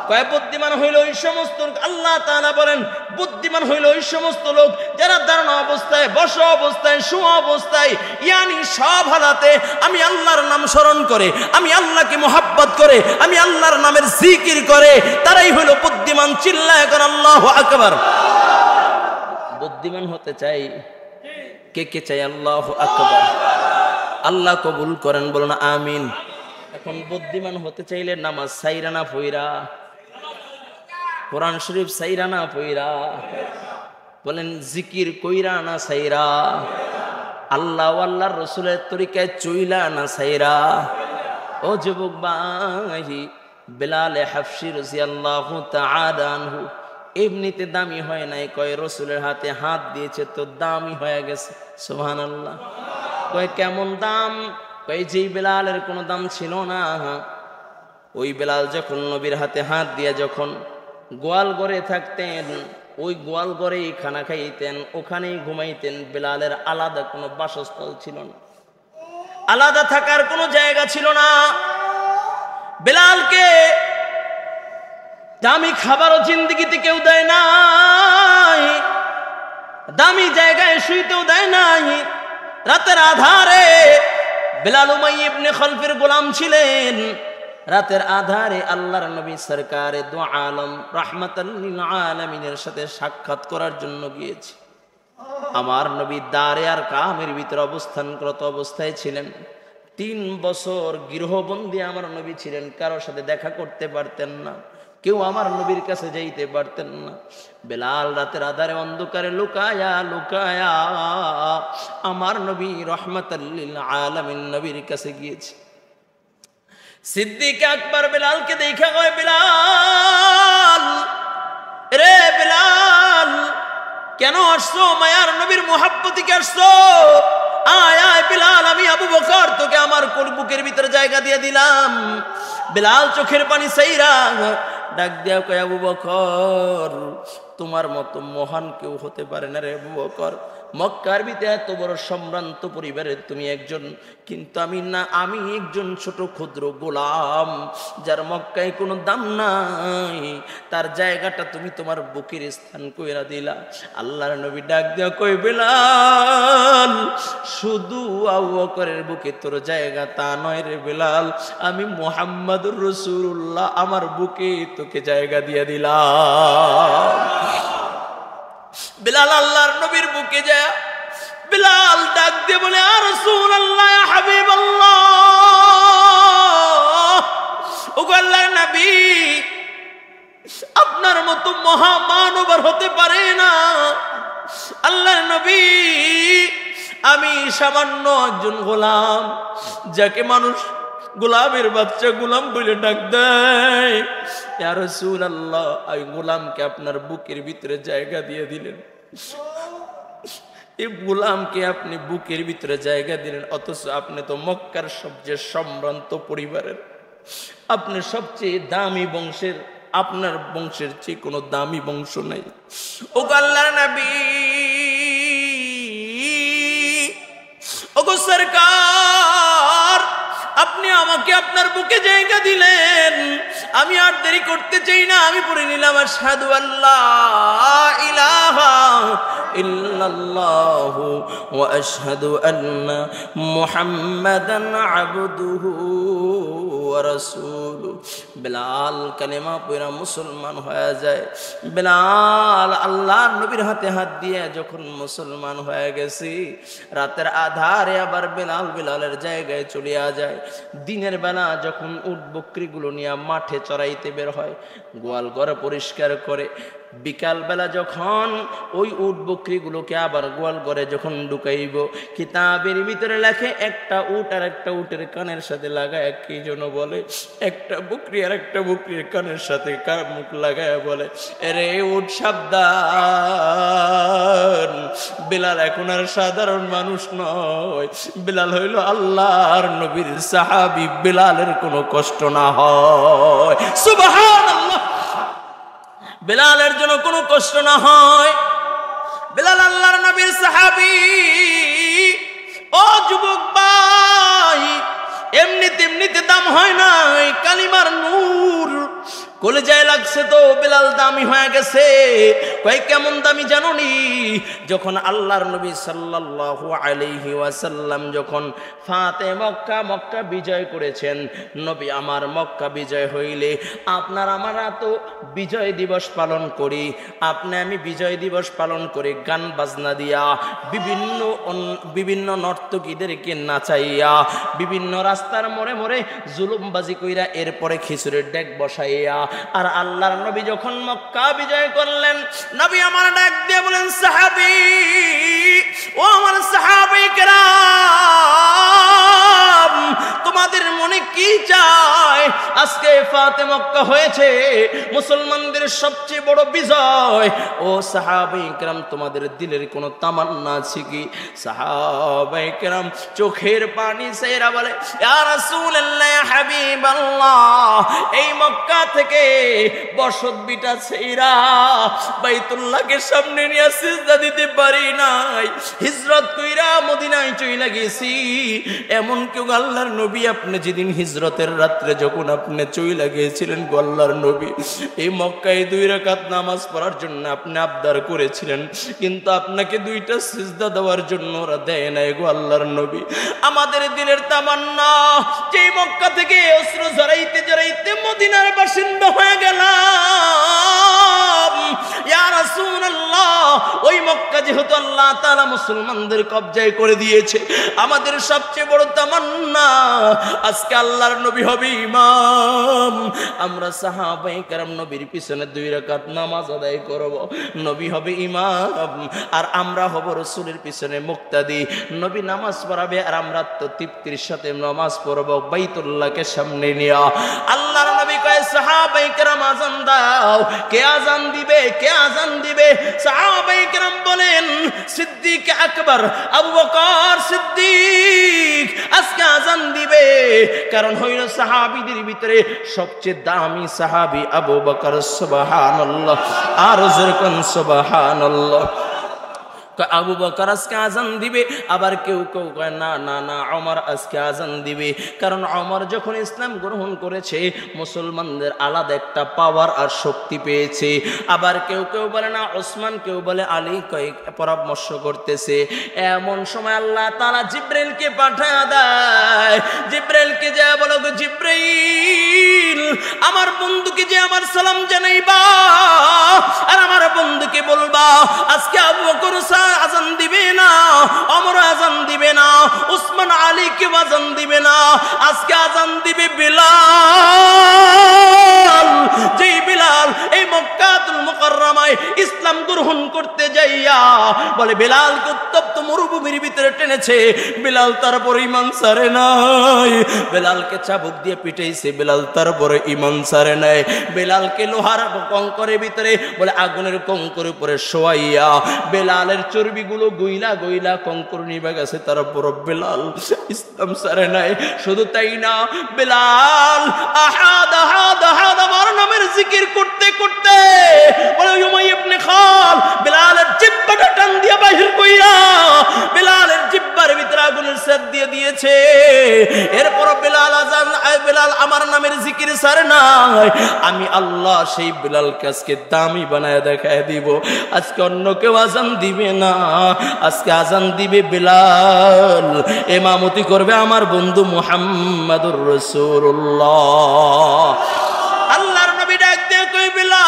কয় বুদ্ধিমান হইল ওই সমস্ত, আল্লাহ তাআলা বলেন বুদ্ধিমান হইল ওই সমস্ত লোক যারা দাঁড়ানো অবস্থায়, বসা অবস্থায়, শোয়া অবস্থায়, ইয়ানি সব হালাতে আমি আল্লাহর নাম স্মরণ করে, আমি আল্লাহকে মোহাব্বত করে, আমি আল্লাহর নামের জিকির করে, তারাই হইল বুদ্ধিমান। চিল্লায় কর আল্লাহু আকবার। বুদ্ধিমান হতে চাই, কে কে চাই? আল্লাহু আকবার। আল্লাহ কবুল করেন, বলুন আমিন। এখন বুদ্ধিমান হতে চাইলে নামাজ সাইরা না পইরা, কোরআন শরীফ সাইরা না পইরা, বলেন জিকির কইরা না সাইরা, আল্লাহ আল্লাহর রসুলের তরিকায় চইলা না সাইরা। ও যুবক ভাই, বেলাল হাফসি রাদিয়াল্লাহু তাআলা আনহু এমনিতে দামি হয় নাই, কয় রসুলের হাতে হাত দিয়েছে তো দামি হয়ে গেছে। সুবহানাল্লাহ। কয় কেমন দাম? কয় যেই বেলালের কোনো দাম ছিল না, ওই বেলাল যখন নবীর হাতে হাত দিয়ে যখন গোয়াল ঘরে থাকতেন, ওই গোয়াল ঘরেই খানা খাইতেন, ওখানেই ঘুমাইতেন। বেলালের আলাদা কোনো বাসস্থল ছিল না, আলাদা থাকার কোনো জায়গা ছিল না। বেলালকে দামি খাবারও জিন্দেগিতে কেউ দেয় নাই, দামি জায়গায় শুইতেও দেয় নাই। রাতের আধারে বেলাল উমাইয়া ইবনে খালফের গোলাম ছিলেন। রাতের আধারে আল্লাহর নবী সরকারে দু আলম রাহমাতাল লিল আলামিনের সাথে সাক্ষাৎ করার জন্য গিয়েছে। আমার নবী দারে আর কামের ভিতরে অবস্থানরত অবস্থায় ছিলেন। 3 বছর গৃহবন্দী আমার নবী ছিলেন, কারোর সাথে দেখা করতে পারতেন না, কেউ আমার নবীর কাছে যাইতে পারতেন না। বেলাল রাতের আধারে অন্ধকারে লুকায়া লুকায়া আমার নবী রাহমাতাল লিল আলামিন নবীর কাছে গিয়েছে। সিদ্দিক আকবর বেলালকে দেখা কয়, বেলাল রে বেলাল, কেন আসছো? মায়ার নবীর মুহাব্বতিকে আসছো? আয় আয় বেলাল, আমি আবু বকর তোকে আমার বুকের ভিতরে জায়গা দিয়ে দিলাম। বেলাল চোখের পানি সাইরা ডাক দিয়া কয়, আবু বকর তোমার মতো মহান কেউ হতে পারে না রে আবু বকর। মক্কার ভিতরে এত বড় সম্ভ্রান্ত পরিবারের তুমি একজন, কিন্তু আমি না, আমি একজন ছোট ক্ষুদ্র গোলাম, যার মক্কায় কোনো দাম নাই, তার জায়গাটা তুমি তোমার বুকের স্থান কইরা দিলা। আল্লাহর নবী ডাক দিয়া কই, বেলাল শুধু আবু বকরের বুকে তোর জায়গা তা নয় রে বেলাল, আমি মুহাম্মাদুর রাসূলুল্লাহ আমার বুকে তোকে জায়গা দিয়ে দিলাম। বেলাল আল্লাহর নবীর বুকে যায়, বেলাল ডাক দিয়ে বলে, ইয়া রাসূলুল্লাহ, ইয়া হাবিবাল্লাহ, ওগো আল্লাহর নবী, আপনার মতো মহামানব আর হতে পারে না। আল্লাহর নবী, আমি সামান্য একজন গোলাম, যাকে মানুষ গোলামের বাচ্চা গোলাম বলে ডাক দেয়। ইয়া রাসূলুল্লাহ, এই গোলামকে আপনার বুকের ভিতরে জায়গা দিয়ে দিলেন, এই গোলামকে আপনি বুকের ভিতরে জায়গা দিলেন, অথচ আপনি তো মক্কার সবচেয়ে সম্ভ্রান্ত পরিবারের, আপনি সবচেয়ে দামি বংশের, আপনার বংশের চেয়ে কোনো দামি বংশ নাই। ও আল্লাহর নবী, ওগো সরকার, আপনি আমাকে আপনার বুকে জায়গা দিলেন, আমি আর দেরি করতে চাই না, আমি পড়ে নিলাম আশহাদু আল্লা ইলাহা ইল্লাল্লাহু ওয়া আশহাদু আন্না মুহাম্মাদান আবদুহু ওয়া রাসূলুহু। বিলাল কালেমা পড়া মুসলমান হয়ে যায়। বিলাল আল্লাহর নবীর হাতে হাত দিয়ে যখন মুসলমান হয়ে গেছে, রাতের আধারে আবার বিলালের জায়গায় চলে যায়। দিনের বেলা যখন উট বকরিগুলো নিয়ে মাঠে চড়াইতে বের হয়, গোয়াল ঘর পরিষ্কার করে, বিকাল বেলা যখন ওই উট বকরিগুলোকে আবার গোয়াল ঘরে যখন ঢুকাইব, কিতাবের ভিতরে লেখে একটা উট আর একটা উটের কানের সাথে লাগায় কি যেন বলে, একটা বকরি আর একটা বকরির কানের সাথে মুখ লাগায় বলে, আরে উট সাবধান, বিলাল এখন আর সাধারণ মানুষ নয়, বিলাল হইল আল্লাহর নবীর সাহাবী, বিলালের কোনো কষ্ট না হয়। সুবহানাল্লাহ, বিলালের জন্য কোনো কষ্ট না হয়। বিলাল আল্লাহর নবীর সাহাবী। ও যুবক ভাই, এমনিতে দাম হয় না, কালিমার নূর কলেজায় লাগছে তো বিলাল দামি হয়ে গেছে। কই কেমন দামি জানোনি? যখন আল্লাহর নবী সাল্লাল্লাহু আলাইহি ওয়াসাল্লাম যখন ফাতে মক্কা বিজয় করেছেন, নবী আমার মক্কা বিজয় হইলে আপনার আমরা তো বিজয় দিবস পালন করি, আপনি আমি বিজয় দিবস পালন করি গান বাজনা দিয়া, বিভিন্ন নর্তকীদেরকে নাচাইয়া, বিভিন্ন রাস্তার মোড়ে মোড়ে জুলুমবাজি কইরা, এরপরে খিচুড়ির ডেক বসাইয়া। আর আল্লাহর নবী যখন মক্কা বিজয় করলেন, নবী আমার ডাক দিয়ে বলেন, সাহাবী, ও আমার সাহাবী কেরাম, তোমাদের মনে কি চায়? আজকে ফাতে মক্কা হয়েছে, মুসলমানদের সবচেয়ে বড় বিজয়। ও সাহাবী কেরাম, তোমাদের দিলের কোনো তামান্না আছে কি? সাহাবায়ে কেরাম চোখের পানি ছেড়ে বলে, ইয়া রাসূলুল্লাহ, ইয়া হাবিবাল্লাহ, এই মক্কা থেকে বসত বিটা ছেড়া বাইতুল্লাহকে সামনে নিয়ে সিজদা দিতে পারি নাই, হিজরত কইরা মদিনায় চইলা গেছি। এমন কেউ আল্লাহর নবী, আপনি যেদিন হিজরতের রাত্রে যখন আপনি চইলা গিয়েছিলেন গো আল্লাহর নবী, এই মক্কায় 2 রাকাত নামাজ পড়ার জন্য আপনি আবদার করেছিলেন, কিন্তু আপনাকে 2টা সিজদা দেওয়ার জন্য ওরা দেয় নাই গো আল্লাহর নবী। আমাদের দিলের তামান্না, যে মক্কা থেকে অশ্রু ঝরাইতে ঝরাইতে মদিনার বাসিন্দা হয়ে গেলাম, ইয়া রাসূলুল্লাহ, ওই মক্কা যেহেতু আল্লাহ তাআলা মুসলমানদের কবজায় করে দিয়েছে, আমাদের সবচেয়ে বড় তামান্না আজকে আল্লাহর নবী হবে ইমাম। আমরা সাহাবায়ে কেরাম নবীর পিছনে 2 রাকাত নামাজ আদায় করব, নবী হবে ইমাম, আর আমরা হব রাসূলের পিছনে মুক্তাদি। নবী নামাজ পড়াবে আর আমরা তো তৃপ্তির সাথে নামাজ পড়ব বাইতুল্লাহকে সামনে নিয়ে। আল্লাহর নবী কয়, সাহাবায়ে কেরাম আযান দাও। কে আযান দিবে? কে আযান দিবে? সাহাবায়ে কেরাম বলেন, সিদ্দিক আকবর আবু বকর সিদ্দিক আজকে আযান দিবে। কারণ হইল সাহাবীদের ভিতরে সবচেয়ে দামি সাহাবী আবু বকর। সুবহানাল্লাহ, আর জোরে কোন সুবহানাল্লাহ। আবু বকর আজকে আযান দিবে, আবার কেউ কেউ কয় না না না, ওমর আজকে আযান দিবে। কারণ ওমর যখন ইসলাম গ্রহণ করেছে, মুসলমানদের আলাদা একটা পাওয়ার আর শক্তি পেয়েছে। আবার কেউ কেউ বলে না ওসমান, কেউ বলে আলী, কয়েক পরামর্শ করতেছে। এমন সময় আল্লাহ তাআলা জিব্রাইলকে পাঠায় দেয়। জিব্রাইলকে যা বলো, গো জিব্রাইল, আমার বন্ধুকে যে আমার সালাম জানাইবা, আর আমার বন্ধুকে বলবা আজকে আবু বকর আযান দিবে না, ওমর আযান দিবে না, উসমান আলী কে আযান দিবে না, আজকে আযান দিবে বিলাল। যেই বিলাল এই মক্কাতুল মুকাররমায় ইসলাম গ্রহণ করতে যাইয়া বলে বিলালকে উত্তপ্ত মরুভূমির ভিতরে টেনেছে, বিলাল তারপরে ঈমান ছাড়ে নাই। বিলালকে চাবুক দিয়ে পিটাইছে, বিলাল তারপরে ঈমান ছাড়ে নাই। বিলালকে লোহার কঙ্করের ভিতরে বলে আগুনের কঙ্করের উপরে শোয়াইয়া বিলালের চর্বিগুলো গইলা গইলা কঙ্কর নিভে গেছে, তারপর বিলাল ইসলাম ছাড়ে নাই। শুধু তাই না, বিলাল আহাদ আহাদ আহাদ আমার নামের জিকির করতে করতে বলে উমাইয়া ইবনে খাল বিলালের জিহ্বাটা টান দিয়া বাহির কইরা বিলালের জিহ্বার ভিতরে আগুনের সেদ দিয়ে দিয়েছে। এরপর বিলাল আমার নামের জিকির ছাড়ে নাই, আমি আল্লাহ সেই বিলালকে আজকে দামি বানায় দেখায় দিব। আজকে অন্য কেউ আজান দিবে না, আজকে আজান দিবে বিলাল, ইমামতি করবে আমার বন্ধু মুহাম্মাদুর রাসূলুল্লাহ। আল্লাহর নবী ডাক দিয়ে কই, বিলাল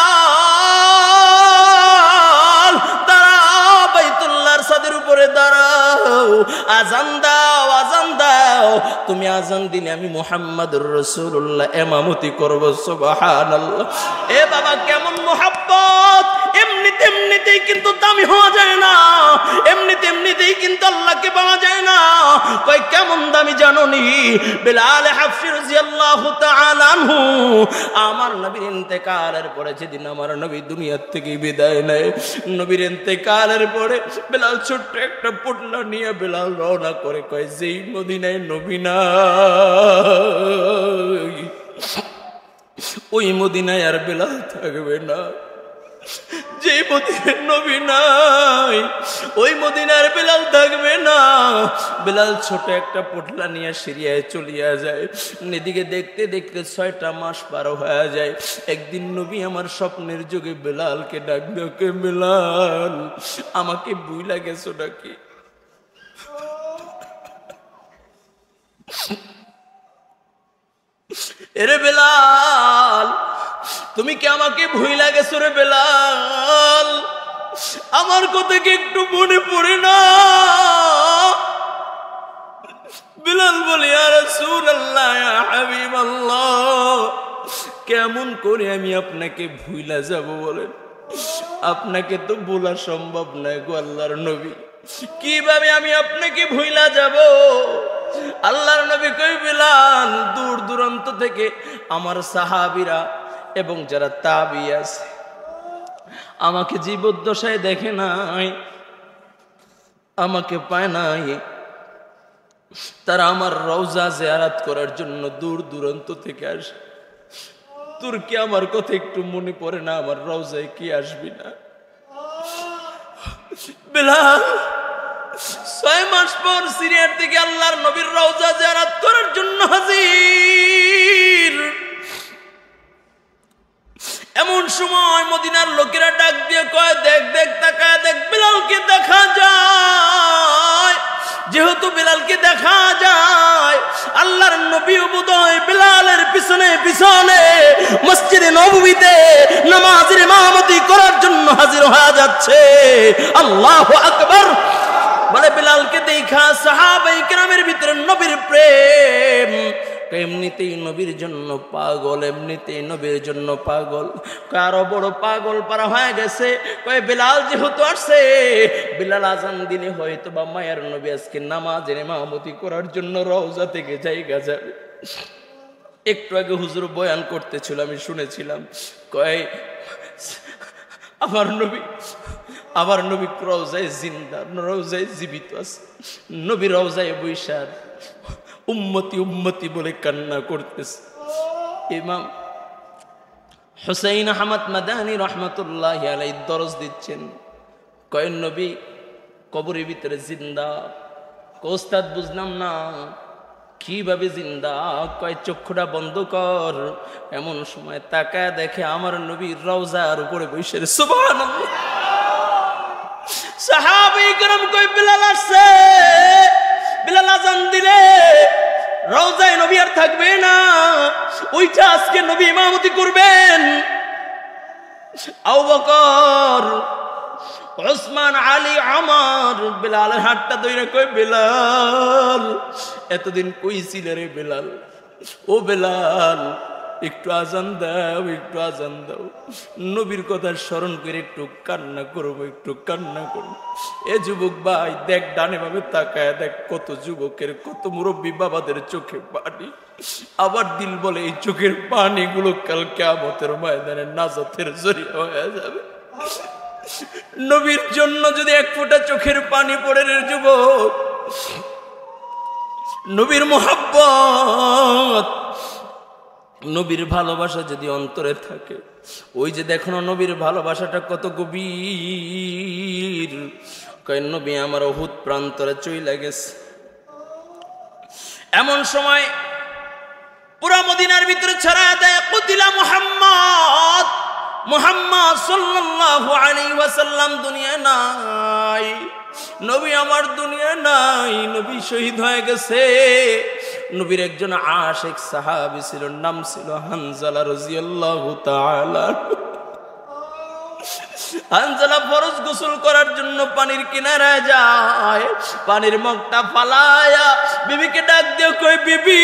দাঁড়াও, বাইতুল্লাহর ছাদের উপরে দাঁড়াও, আজান দাও, আজান দাও। তুমি আজান দিলে আমি মুহাম্মাদুর রাসূলুল্লাহ ইমামতি করব। সুবহানাল্লাহ। এ বাবা, কেমন মুহাব্বত! এমনিতেই কিন্তু দামি হওয়া যায় না, এমনিতেই কিন্তু আল্লাহকে পাওয়া যায় না। কই কেমন দামি জানোনি? বিলাল হাফসি রাদিয়াল্লাহু তাআলা আনহু আমার নবীর ইন্তেকালের পরে, যেদিন আমার নবী দুনিয়া থেকে বিদায় নেয়, নবীর ইন্তেকালের পরে বিলাল ছোট্ট একটা পুটলা নিয়ে বিলাল রওনা করে, কয় যেই মদিনায় নবী নাই, ওই মদিনায় আর বিলাল থাকবে না। যে মদিনার নবী নাই, ওই মদিনার বিলাল থাকবে না। বিলাল ছোট একটা পোটলা নিয়ে সিরিয়ায় চলিয়া যায়। এদিকে দেখতে দেখতে 6টা মাস পার হয়ে যায়। একদিন নবী আমার স্বপ্নের যুগে বিলালকে ডাক দিয়ে, বিলাল আমাকে ভুইলা গেছো নাকি? এরে বিলাল, তুমি কি আমাকে ভুইলা গেছো রে বিলাল? আমার কথা কি একটু মনে পড়ে না? বিলাল বলে, ইয়া রাসূলুল্লাহ, ইয়া হাবিবাল্লাহ, কেমন করে আমি আপনাকে ভুইলা যাব বলেন? আপনাকে তো বলা সম্ভব নয় গো আল্লাহর নবী, কিভাবে আমি আপনাকে ভুইলা যাব? আল্লাহর নবী কই, বিলাল দূর দূরান্ত থেকে আমার সাহাবীরা এবং যারা তাবি আছে আমাকে জীবদ্দশায় দেখে নাই, আমাকে পায় নাই, তারা আমার রওজা জিয়ারত করার জন্য দূর দূরান্ত থেকে আসে। তোর কি আমার কথা একটু মনে পড়ে না? আমার রওজায় কি আসবি না? বিলাল 6 মাস পর সিরিয়ার থেকে আল্লাহর নবীর রওজা জিয়ারত করার জন্য হাজির। এমন সময় মদিনার লোকেরা ডাক দিয়ে কয়, দেখ দেখ, তাকায় দেখ, বিলালকে দেখা যায়। যেহেতু বিলালকে দেখা যায়, আল্লাহর নবী বোধহয় বিলালের পিছনে পিছনে মসজিদে নববীতে নামাজের ইমামতি করার জন্য হাজির হয়ে যাচ্ছে। আল্লাহু আকবার। বলে বিলালকে দেখা সাহাবায়ে কেরামের ভিতরে নবীর প্রেম, এমনিতেই নবীর জন্য পাগল, এমনিতেই নবীর জন্য পাগল। কারো বড় পাগল পারা হয়ে গেছে। কয় বিলাল যেহেতু আসছে, বিলাল আজান দিলে হয়তো বা মায়ের নবী আজকে নামাজের ইমামতি করার জন্য রওজা থেকে জায়গা যাবে। একটু আগে হুজুর বয়ান করতেছিল, আমি শুনেছিলাম। কয় আমার নবী রওজায় জিন্দা, রওজায় জীবিত আছে। নবী রওজায় বৈশাখ উম্মতি উম্মতি বলে কান্না করতেছে। ইমাম হুসাইন আহমদ মাদানী রহমতুল্লাহি আলাইহি দরজ দিচ্ছেন। কয় নবী কবরের ভিতরে জিন্দা। ওস্তাদ বুঝলাম না, কিভাবে জিন্দা? কয় চক্ষুটা বন্ধ কর। এমন সময় তাকায় দেখে আমার নবীর রওজার উপরে বসে। সুবহানাল্লাহ। সাহাবায়ে কেরাম কয় বিলাল আসছে। বিলাল আজান দিলে রওজায় নবী আর থাকবে না, ওইটা আজকে নবী ইমামতি করবেন। আবু বকর, ওসমান, আলী, ওমর বিলালের হাতটা ধরে কই, বিলাল এতদিন কই ছিলে রে বিলাল? ও বিলাল একটু আজান দাও, একটু আজান দাও। নবীর কথা স্মরণ করে একটু কান্না করবো, একটু কান্না করবো। এ যুবক ভাই দেখ, ডানে ভাবে তাকায় দেখ, কত যুবকের, কত মুরব্বী বাবাদের চোখে পানি। আবার দিল বলে এই চোখের পানিগুলো কাল কিয়ামতের ময়দানে নাজাতের জরিয়া হয়ে যাবে। নবীর জন্য যদি এক ফোঁটা চোখের পানি পড়ে রে যুবক, নবীর মুহাব্বত, নবীর ভালোবাসা যদি অন্তরে থাকে, ওই যে দেখো না নবীর ভালোবাসাটা কত গভীর। কয় নবী আমার উহুদ প্রান্তরে চইলা গেছে। এমন সময় পুরা মদিনার ভিতরে ছড়ায় দেয় কুতিলা মুহাম্মদ, মুহাম্মদ সাল্লাল্লাহু আলাইহি ওয়াসাল্লাম দুনিয়া নাই, নবী আমার দুনিয়া নাই, নবী শহীদ হয়ে গেছে। নবীর একজন আশিক সাহাবী ছিল, নাম ছিল হানজালা রাদিয়াল্লাহু তাআলা। হানজালা ফরজ গোসল করার জন্য পানির কিনারায় যায়, পানির মগটা ফালায়া বিবিকে ডাক দিয়ে কই, বিবি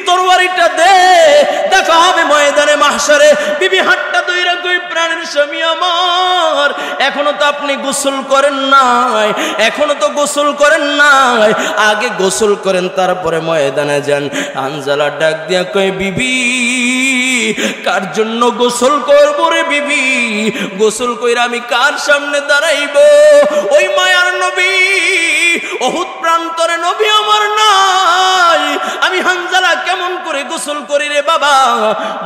তরবারিটা দে, দেখা হবে ময়দানে মাহশারে। বিবি হাতটা ধইরা কই, প্রাণের স্বামী আমার, এখনো তো আপনি গোসল করেন নাই, এখনো তো গোসল করেন নাই, আগে গোসল করেন তারপরে ময়দানে যান। হানজালা ডাক দিয়া কই, বিবি কার জন্য গোসল করব রে বিবি, গোসল কইরা আমি কার সামনে দাঁড়াইব? ওই মায়ার নবী উহুদ প্রান্তরে নবী আমার নাই, আমি হানজালা কেমন করে গোসল করি রে বাবা?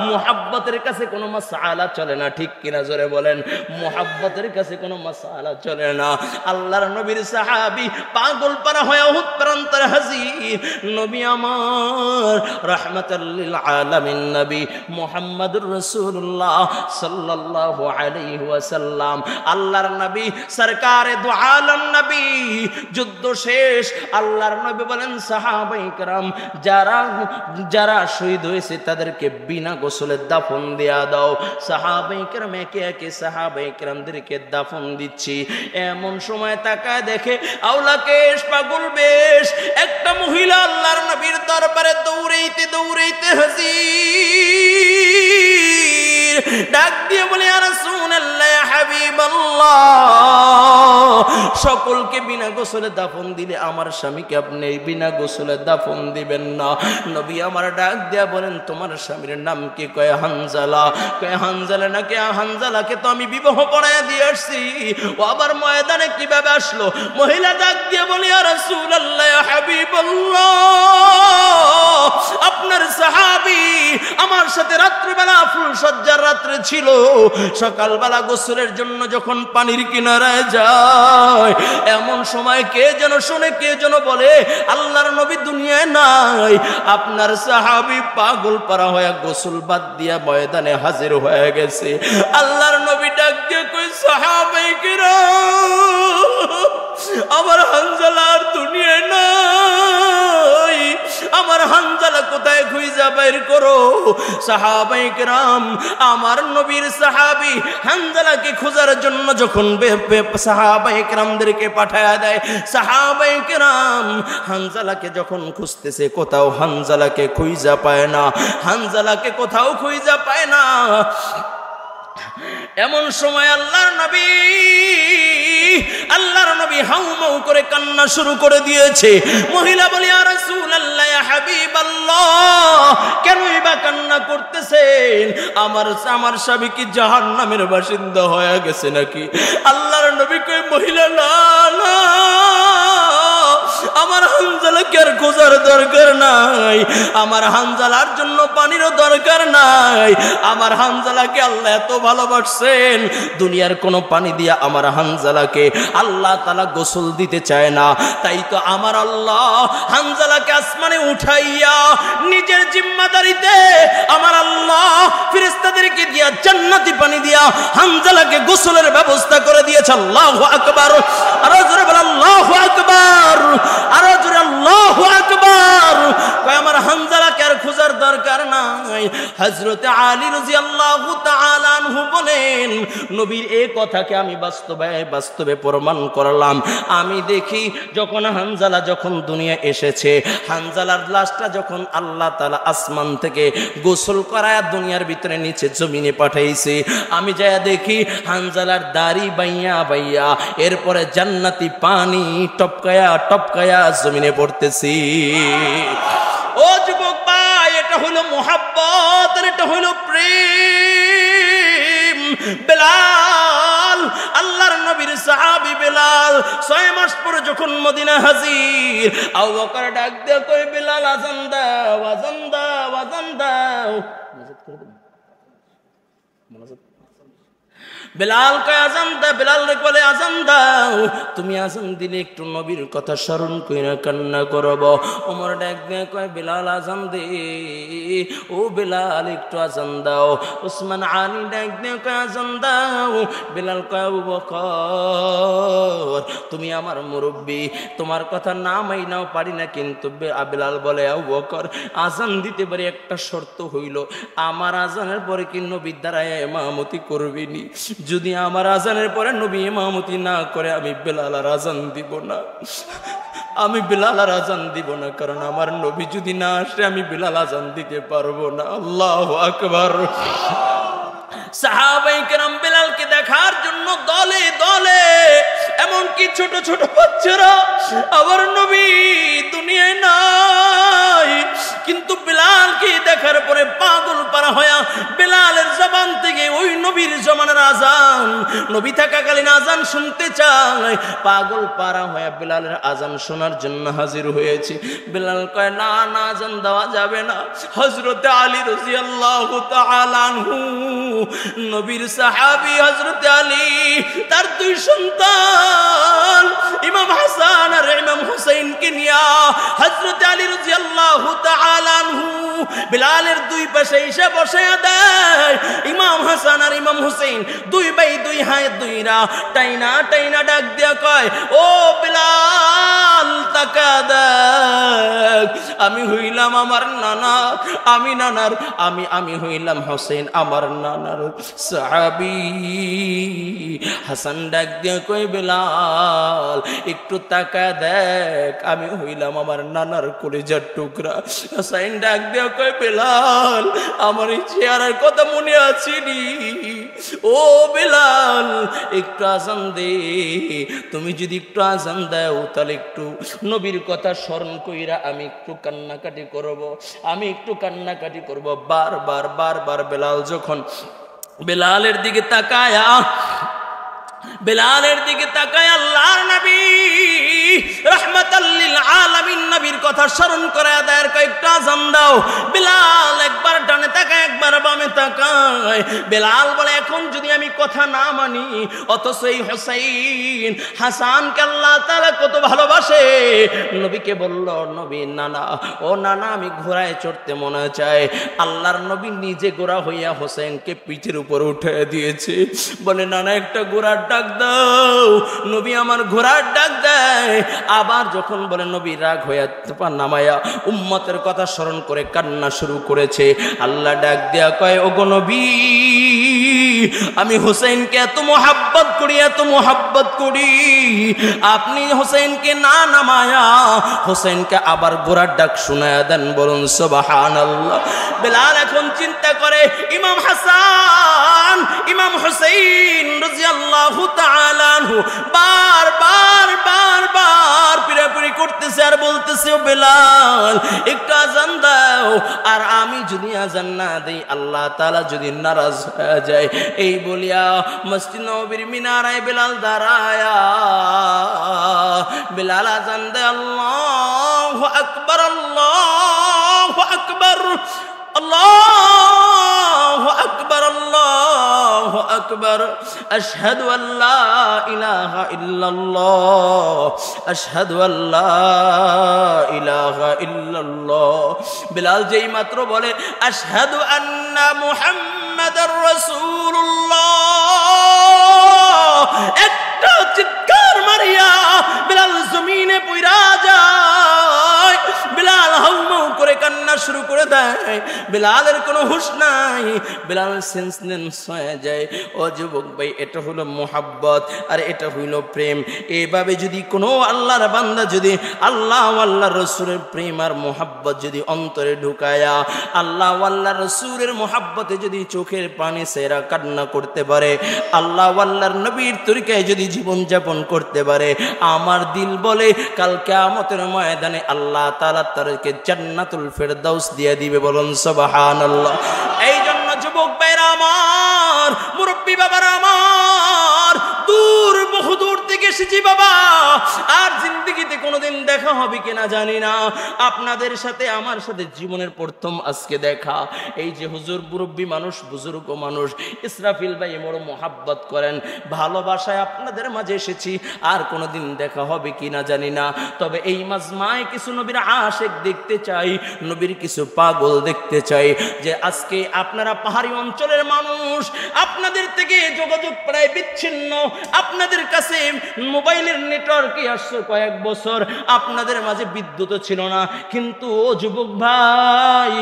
মুহাব্বতের কাছে কোনো মাসআলা চলে না, ঠিক কিনা জোরে বলেন? মুহাব্বতের কাছে কোনো মাসআলা চলে না। আল্লাহর নবীর সাহাবী পাগল পারা হয়ে উহুদ প্রান্তরে হাজির, নবী আমার রাহমাতাল লিল আলামিন নবী মুহাম্মদুর রাসূলুল্লাহ সাল্লাল্লাহু আলাইহি ওয়াসাল্লাম, আল্লাহর নবী সরকারে দু আলম নবী। যুদ্ধ শেষ, আল্লাহর নবী বলেন সাহাবায়ে কেরাম যারা যারা শহীদ হয়েছে তাদেরকে বিনা গোসলে দাফন দেয়া দাও। সাহাবায়ে কেরাম একে একে সাহাবায়ে কেরামদেরকে দাফন দিচ্ছি। এমন সময় তাকায় দেখে আওলা কেশ পাগল বেশ একটা মহিলা আল্লাহর নবীর দরবারে দৌড়াইতে দৌড়াইতে হাজির, ডাক দিয়ে বলে, ইয়া রাসূলুল্লাহ, ইয়া হাবিবাল্লাহ, সকলকে বিনা গোসলে দাফন দিলে আমার স্বামীকে আপনি বিনা গোসলে দাফন দিবেন না। নবী আমার ডাক দিয়া বলেন, তোমার স্বামীর নাম কি? কয় হানজালা। কয় হানজালা নাকি? হানজালাকে তো আমি বিবাহ পড়ায় দিয়ে আসছি, ও আবার ময়দানে কিভাবে আসলো? মহিলা ডাক দিয়ে বলে, ইয়া রাসূলুল্লাহ, ইয়া হাবিবাল্লাহ, আপনার সাহাবী আমার সাথে রাত্রিবেলা ফুল সজ্জার রাত্রে ছিল, সকালবেলা গোসলের জন্য যখন পানির কিনারায় যায়, এমন সময় কে যেন শুনে, কে যেন বলে আল্লাহর নবী দুনিয়ায় নাই। আপনার সাহাবী পাগল পারা হয়ে গোসল বাদ দিয়া ময়দানে হাজির হয়ে গেছে। আল্লাহর নবী ডাক দিয়ে কই, সাহাবায়ে কেরাম, আমার হানজালা আর দুনিয়ায় নাই, আমার হানজালা কোথায় খুঁজা বের করো? সাহাবায়ে কেরাম আমার নবীর সাহাবী হানজালাকে খোঁজার জন্য যখন সাহাবায়ে কেরামদেরকে পাঠায়া দেয়, সাহাবায়ে কেরাম হানজালাকে যখন খুঁজতেছে কোথাও হানজালাকে খুঁজা পায় না, হানজালাকে কোথাও খুঁজা পায় না। এমন সময় আল্লাহর নবী হাউমাউ করে কান্না শুরু করে দিয়েছে। মহিলা বলে, ইয়া রাসূলুল্লাহ, ইয়া হাবিবাল্লাহ, কেনই বা কান্না করতেছেন? আমার স্বামী কি জাহান্নামের বাসিন্দা হয়ে গেছে নাকি? আল্লাহর নবী কই, মহিলা না না, আমার হানজালাকে আর খোঁজার দরকার নাই, আমার হানজালার জন্য পানিরও দরকার নাই। আমার হানজালাকে আল্লাহ এত ভালোবাসছেন, দুনিয়ার কোনো পানি দিয়া আমার হানজালাকে আল্লাহ তাআলা গোসল দিতে চায় না। তাই তো আমার আল্লাহ হানজালাকে আসমানে উঠাইয়া নিজের জিম্মাদারিতে আমার আল্লাহ ফেরেশতাদেরকে দিয়া জান্নাতি পানি দিয়া হানজালাকে গোসলের ব্যবস্থা করে দিয়েছে। আল্লাহু আকবার, আরো জোরে বল আল্লাহু আকবার, আরো জোরে আল্লাহু আকবার। কয় আমার হানজালাকে আর খোঁজার দরকার নাই। হযরত আলী রাদিয়াল্লাহু তাআলা আনহু বলেন, নবীর এই কথাকে আমি বাস্তবে প্রমাণ করলাম। আমি দেখি যখন হানজালা যখন দুনিয়া এসেছে, হানজালার লাশটা যখন আল্লাহ তাআলা আসমান থেকে গোসল করায় দুনিয়ার ভিতরে নিচে জমিনে পাঠাইছে, আমি যায়া দেখি হানজালার দাড়ি বাইয়া বাইয়া এরপরে জান্নাতি পানি টপকায়া টপকায়া জমিনে পড়তেছি। ও যুবক ভাই, এটা হলো মুহাব্বত, এটা হলো প্রেম। বেলাল, আল্লাহর নবীর সাহাবী বেলাল 6 মাস পরে যখন মদিনা হাজির, আবু বকর ডাক দিয়ে কই, বেলাল আযান দাও, আযান দাও, আযান দাও। বেলাল কয় আজান দাও, বেলাল বলে আজান দাও। তুমি আজান দিলে একটু নবীর কথা স্মরণ কইরা কান্না করব। ওমর ডাক দিয়ে কয় বেলাল আজান দে, ও বেলাল একটু আজান দাও। ওসমান আলী ডাক দিয়ে কয় আজান দাও। বেলাল কয় আবু বকর তুমি আমার মুরব্বী, তোমার কথা না মাইনাও পারি না, কিন্তু বেলাল বলে আবু বকর আজান দিতে পারি, একটা শর্ত হইল আমার আজানের পরে কি নবী দ্বারায় ইমামতি করবিনি। যদি আমার আজানের পরে নবী ইমামতি না করে আমি বেলাল আর আজান দিব না, আমি বেলাল আর আজান দিব না, কারণ আমার নবী যদি না আসে আমি বেলাল আজান দিতে পারবো না। আল্লাহু আকবার। সাহাবায়ে কেরাম বেলালকে দেখার জন্য দলে দলে, এমনকি ছোট ছোট বাচ্চারা, আমার নবী দুনিয়ায় নাই, কিন্তু বেলালকে দেখার পরে পাগল পারা হয়া বেলালের জবান থেকে ওই নবীর জমানার আজান, নবী থাকাকালীন আজান শুনতে চায়, পাগল পারা হয়া বেলালের আজান শোনার জন্য হাজির হয়েছে। বেলাল কয় না না, আজান দেওয়া যাবে না। হযরতে আলী রাদিয়াল্লাহু তাআলা আনহু, নবীর সাহাবী হযরতে আলী, তার দুই সন্তান ইমাম হাসান আর ইমাম হুসাইনকে নিয়া হযরতে আলী রাদিয়াল্লাহু তাআলা আনহু বেলালের দুই পাশে এসে বসে দেয়। ইমাম হাসান আর ইমাম হুসাইন দুই ভাই দুই হাত দুইরা টাইনা টাইনা ডাক দিয়া কয়, ও বেলাল তাকা দেখ, আমি হইলাম আমার নানা, আমি নানার আমি হইলাম হোসেন আমার নানার সাহাবী। হাসান ডাক দিয়া কয়, বেলাল একটু তাকা দেখ, আমি হইলাম আমার নানার কলিজার টুকরা। হাসান ডাক দিয়া কয়, বেলাল আমার এই চেহারার কথা মনে আছেনি? ও বেলাল একটু আজান দে, তুমি যদি একটু আজান দাও তাহলে একটু নবীর কথা স্মরণ কইরা আমি একটু কান্নাকাটি করব, আমি একটু কান্নাকাটি করব। বারবার বারবার বেলাল যখন বেলালের দিকে তাকায় আল্লাহর নবী রাহমাতাল লিল আলামিন নবীর কথা স্মরণ করে দেয়, কয়েকটা আজান দাও। বেলাল একবার ডানে তাকায়, একবার বামে তাকায়। বেলাল বলে এখন যদি আমি কথা না মানি, অথচ এই হোসেন হাসানকে আল্লাহ তাআলা কত ভালোবাসে, নবীকে বলল, নবী নানা, ও নানা আমি ঘোড়ায় চড়তে মনে চায়। আল্লাহর নবী নিজে ঘোড়া হইয়া হোসেনকে পিঠের উপর উঠে দিয়েছে। বলে নানা একটা ঘোড়ার ডাক দাও। নবী আমার ঘোড়ার ডাক দেয়। আবার যখন বলে নবী রাগ হইয়া নামায়া উম্মতের কথা স্মরণ করে কান্না শুরু করেছে। আল্লাহ ডাক দেয়া কয়, ওগো নবী আমি হোসেনকে এত মোহাব্বত করি, আপনি হোসেনকে না নামায়া হোসেনকে আবার ঘোড়ার ডাক শোনায়া দেন, বলুন সুবহানাল্লাহ। বেলাল এখন চিন্তা করে, ইমাম হাসান ইমাম হুসাইন রাদিয়াল্লাহু তাআলা আনহু বারবার পিরাপিরি করতেছে আর বলতেছে, ও বেলাল একটু আজান দাও। আর আমি যদি আজান না দেই আল্লাহ তাআলা যদি নারাজ হয়ে যায়। এই বলিয়া মসজিদ নববীর মিনারায় বেলাল দাঁড়ায়া বেলাল আজান দেয়, আল্লাহু আকবার আল্লাহু আকবার আল্লাহু আকবার আল্লাহু আকবার, আশহাদু আল্লা ইলাহা ইল্লাল্লাহ, আশহাদু আল্লা ইলাহা ইল্লাল্লাহ। বেলাল যেই মাত্র বলে আশহাদু আন্না মুহাম্মাদার রাসূলুল্লাহ, একটা চিৎকার মারিয়া বেলাল জমিনে পইরা যায়। বেলাল হাউমাউ করে কান্না শুরু করে দেয়। বেলালের কোনো হুঁশ নাই, বেলাল সেন্সলেস হয়ে যায়। ও যুবক ভাই, এটা হলো মোহাব্বত আর এটা হইল প্রেম। এইভাবে যদি কোনো আল্লাহর বান্দা যদি আল্লাহ আল্লাহ রসুলের প্রেম আর মোহাব্বত যদি অন্তরে ঢুকায়া আল্লাহ আল্লাহ রসুলের মোহাব্বতে যদি চোখের পানি সেরা কান্না করতে পারে, আল্লাহ আল্লাহর নবীর তরিকায় যদি জীবনযাপন করতে পারে, আমার দিল বলে কাল কিয়ামতের ময়দানে আল্লাহ তাআলা তাদেরকে জান্নাতুল ফেরদাউস দিয়ে দিবে, বলুন সুবহানাল্লাহ। এই জন্য যুবক ভাইরা আমার, মুরব্বী বাবারা আমার, বহু দূর থেকে এসেছি বাবা, আর জিন্দেগিতে কোনো কোনোদিন দেখা হবে কিনা জানি না। আপনাদের সাথে আমার সাথে জীবনের প্রথম আজকে দেখা। এই যে হুজুর মুরব্বী মানুষ, বুজুর্গ মানুষ, ইসরাফিল ভাই বড় মোহাব্বত করেন, ভালোবাসায় আপনাদের মাঝে এসেছি। আর কোনোদিন দেখা হবে কিনা জানি না, তবে এই মাজমায় কিছু নবীর আশিক দেখতে চাই, নবীর কিছু পাগল দেখতে চাই। যে আজকে আপনারা পাহাড়ি অঞ্চলের মানুষ, আপনাদের থেকে যোগাযোগ প্রায় বিচ্ছিন্ন, আপনাদের কাছে মোবাইলের নেটওয়ার্কে আসছে কয়েক বছর, আপনাদের মাঝে বিদ্যুৎ ছিল না। কিন্তু ও যুবক ভাই,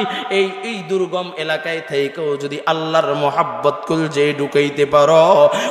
এই দুর্গম এলাকায় থেকেও যদি আল্লাহর মোহাব্বত কলজে ঢুকাইতে পারো,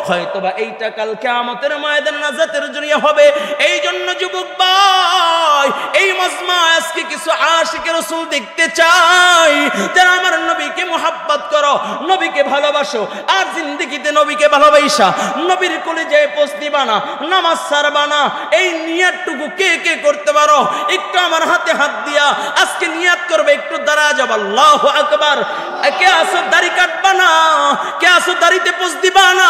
হয়তোবা এইটা কাল কিয়ামতের ময়দানে নাজাতের জরিয়া হবে। এই জন্য যুবক ভাই, এই মাজমায় আজকে কিছু আশিকে রাসূল দেখতে চাই, যারা আমার নবীকে মোহাব্বত করো, নবীকে ভালোবাসো, আর জিন্দেগিতে নবীকে ভালোবাসা নবীর কলিজায় পোস্ট দিবা না, নামাজ ছাড়বা না। এই নিয়তটুকু কে কে করতে পারো? একটু আমার হাতে হাত দিয়া আজকে নিয়ত করবে, একটু দাঁড়া যাব। আল্লাহু আকবার। কে আসো দাড়ি কাটবা না? কে আসো দাড়িতে পোস্ট দিবা না?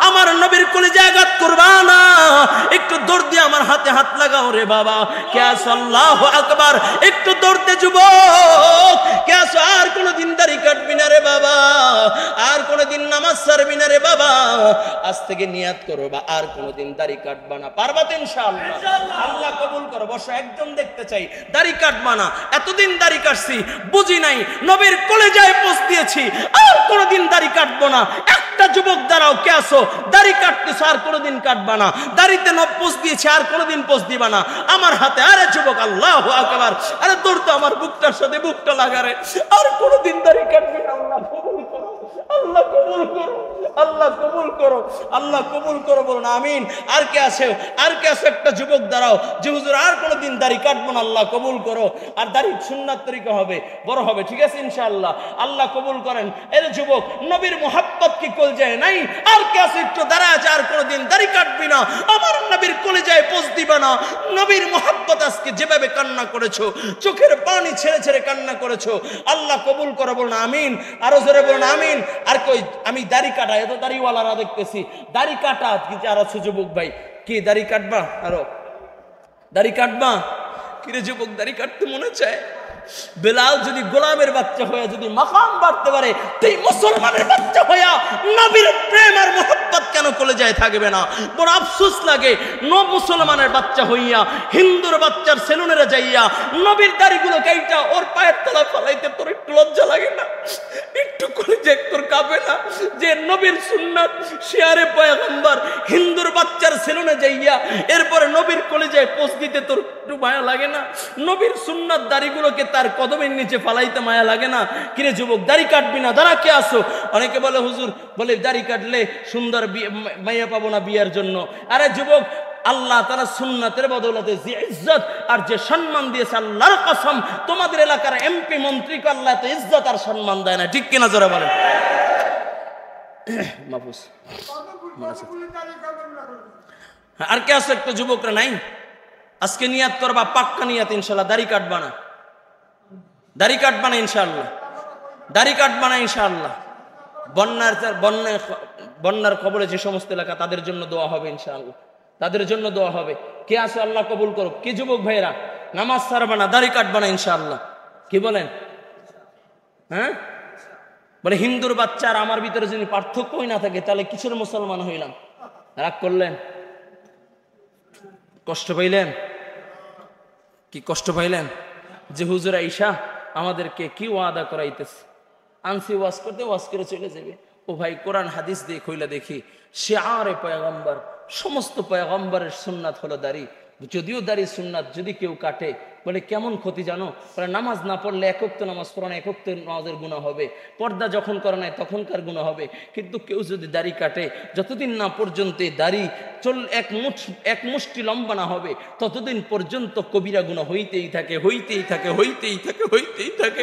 আমার নবীর কলিজায় আঘাত করবা না? একটু দৌড় দিয়ে আমার হাতে হাত লাগাও রে বাবা। কে আসো? আল্লাহু আকবার। একটু দৌড়তে যুবক। কে আসো আর কোনোদিন দাড়ি কাটবি না রে বাবা, আর কোনোদিন নামাজ ছাড়বি না রে বাবা। আজ থেকে নিয়াত করো বা আর কোনোদিন দাড়ি কাটবা না। পারবা তো ইনশাআল্লাহ? আল্লাহ কবুল করো। বসো, একদম দেখতে চাই। দাড়ি কাটবা না। এতদিন দাড়ি কাটছি, বুঝি নাই, নবীর কলেজায় পোস্ট দিয়েছি, আর কোনোদিন দাড়ি কাটবো না। একটা যুবক দাঁড়াও। কে আসো? দাড়ি কাটতেছো, আর কোনোদিন কাটবা না। দাড়িতে পোস্ট দিয়েছি, আর কোনোদিন পোস্ট দিবা না। আমার হাতে। আরে যুবক, আল্লাহু আকবার। আরে দৌড়তো আমার বুকটার সাথে বুকটা লাগারে। আর কোনোদিন দাড়ি কাটবি না। আল্লাহ কবুল করো, আল্লাহ কবুল করো, আল্লাহ কবুল করো, আল্লাহ কবুল করো, বলুন আমিন। আর কে আছে? আর কে আছে? একটা যুবক দাঁড়াও যে হুজুর আর কোনোদিন দাড়ি কাটবো না, আল্লাহ কবুল করো। আর দাড়ি সুন্নাত তরিকা হবে, বড় হবে, ঠিক আছে ইনশাআল্লাহ। আল্লাহ কবুল করেন। এর যুবক, নবীর মোহাব্বত কি কলজায় নাই? আর কে আছে? একটু দাঁড়ায় আছে, আর কোনোদিন দাড়ি কাটবি না, আমার নবীর কলেজায় পোস্ট দিবা না। নবীর মোহাব্বত আজকে যেভাবে কান্না করেছো, চোখের পানি ছেড়ে ছেড়ে কান্না করেছো, আল্লাহ কবুল করো, বলুন আমিন। আরো জোরে বলুন আমিন। আর কই আমি দাড়ি কাটা, এত দাড়িওয়ালারা দেখতেছি দাড়ি কাটা, কিন্তু আর আছে যুবক ভাই, কি দাড়ি কাটবা? আরো দাড়ি কাটবা? কিরে যুবক, দাড়ি কাটতে মনে চায়? বেলাল যদি গোলামের বাচ্চা হয়ে যদি মাকাম বাড়তে পারে, তুই মুসলমানের বাচ্চা হইয়া নবীর প্রেম আর মোহাব্বত কেন কলেজায় থাকবে না? বড় আফসোস লাগে, মুসলমানের বাচ্চা হইয়া হিন্দুর বাচ্চার সেলুনেরা যাইয়া নবীর দাড়িগুলো কাইটা ওর পায়ের তলা ফলাইতে তোর একটু লজ্জা লাগে না? একটু কলেজে তোর কাঁপে না যে নবীর সুন্নাত শেয়ারে পয়গম্বর হিন্দুর বাচ্চার সেলুনে যাইয়া এরপরে নবীর কলেজায় পোস্ট দিতে তোর একটু মায়া লাগে না? নবীর সুন্নাত দাড়িগুলোকে তার কদমের নিচে ফালাইতে মায়া লাগে না? কিরে যুবক, দাড়ি কাটবি না? দাঁড়া, কে আসো? অনেকে বলে হুজুর বলে দাড়ি কাটলে সুন্দর মাইয়া পাবো না বিয়ের জন্য। আরে যুবক, আল্লাহ তাআলা সুন্নাতের বদৌলতে যে ইজ্জত আর যে সম্মান দিয়েছে, আল্লাহর কসম তোমাদের এলাকার এমপি মন্ত্রীকে আল্লাহ তো ইজ্জত আর সম্মান দেয় না, ঠিক কিনা জোরে বলেন? মাহফুজ আর কে আছে? একটা যুবকরা নাই? আজকে নিয়াত করবা, পাক্কা নিয়াত ইনশাআল্লাহ, দাড়ি কাটবা না, দাড়ি কাটবা না ইনশাআল্লাহ, দাড়ি কাটবা না ইনশাআল্লাহ। বন্যার খবরে যে সমস্ত এলাকা, তাদের জন্য দোয়া হবে ইনশাআল্লাহ, তাদের জন্য দোয়া হবে। কে আছে? আল্লাহ কবুল করো। কি যুবক ভাইরা, নামাজ ছাড়বা না, দাড়ি কাটবা না ইনশাআল্লাহ, কি বলেন? হ্যাঁ বলে হিন্দুর বাচ্চা আর আমার ভিতরে যদি পার্থক্যই না থাকে, তাহলে কিসের মুসলমান হইলাম? রাগ করলেন? কষ্ট পাইলেন? কি কষ্ট পাইলেন? যে হুজুর আইসা আমাদেরকে কি ওয়াদা করাইতেছে, আনসি ওয়াজ করতে, ওয়াজ করে চলে যাবে। ও ভাই, কোরআন হাদিস দিয়ে কইলা দেখি, শিআরে পয়গম্বর, সমস্ত পয়গম্বরের সুন্নাত হলো দাড়ি। যদিও দাড়ি সুন্নাত, যদি কেউ কাটে বলে কেমন ক্ষতি জানো? বলে নামাজ না পড়লে একক তো নামাজ পড়া না, একক তো নামাজের গুনাহ হবে, পর্দা যখন করে নাই তখনকার গুনাহ হবে। কিন্তু কেউ যদি দাড়ি কাটে, যতদিন না পর্যন্ত দাড়ি এক মুষ্টি লম্বা না হবে, ততদিন পর্যন্ত কবিরা গুনাহ হইতেই থাকে, হইতেই থাকে, হইতেই থাকে, হইতেই থাকে।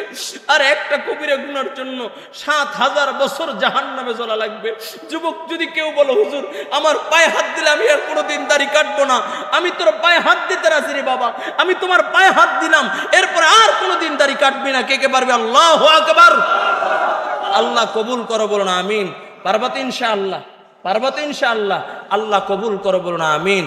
আর একটা কবিরা গুনার জন্য ৭,০০০ বছর জাহান্নামে জ্বলা লাগবে। যুবক, যদি কেউ বলো হুজুর আমার পায়ে হাত দিলে আমি আর কোনোদিন দাড়ি কাটবো না, আমি তোর পায়ে হাত দিতে রাজি রে বাবা, আমি তোমার পায়ে হাত দিলাম, এরপরে আর কোনোদিন দাড়ি কাটবি না, কে কে পারবে? আল্লাহু আকবার। আল্লাহ কবুল করো, বলো না আমিন। পারবা তো ইনশাআল্লাহ? পারবা তো ইনশাআল্লাহ? আল্লাহ কবুল করো, বলো না আমিন।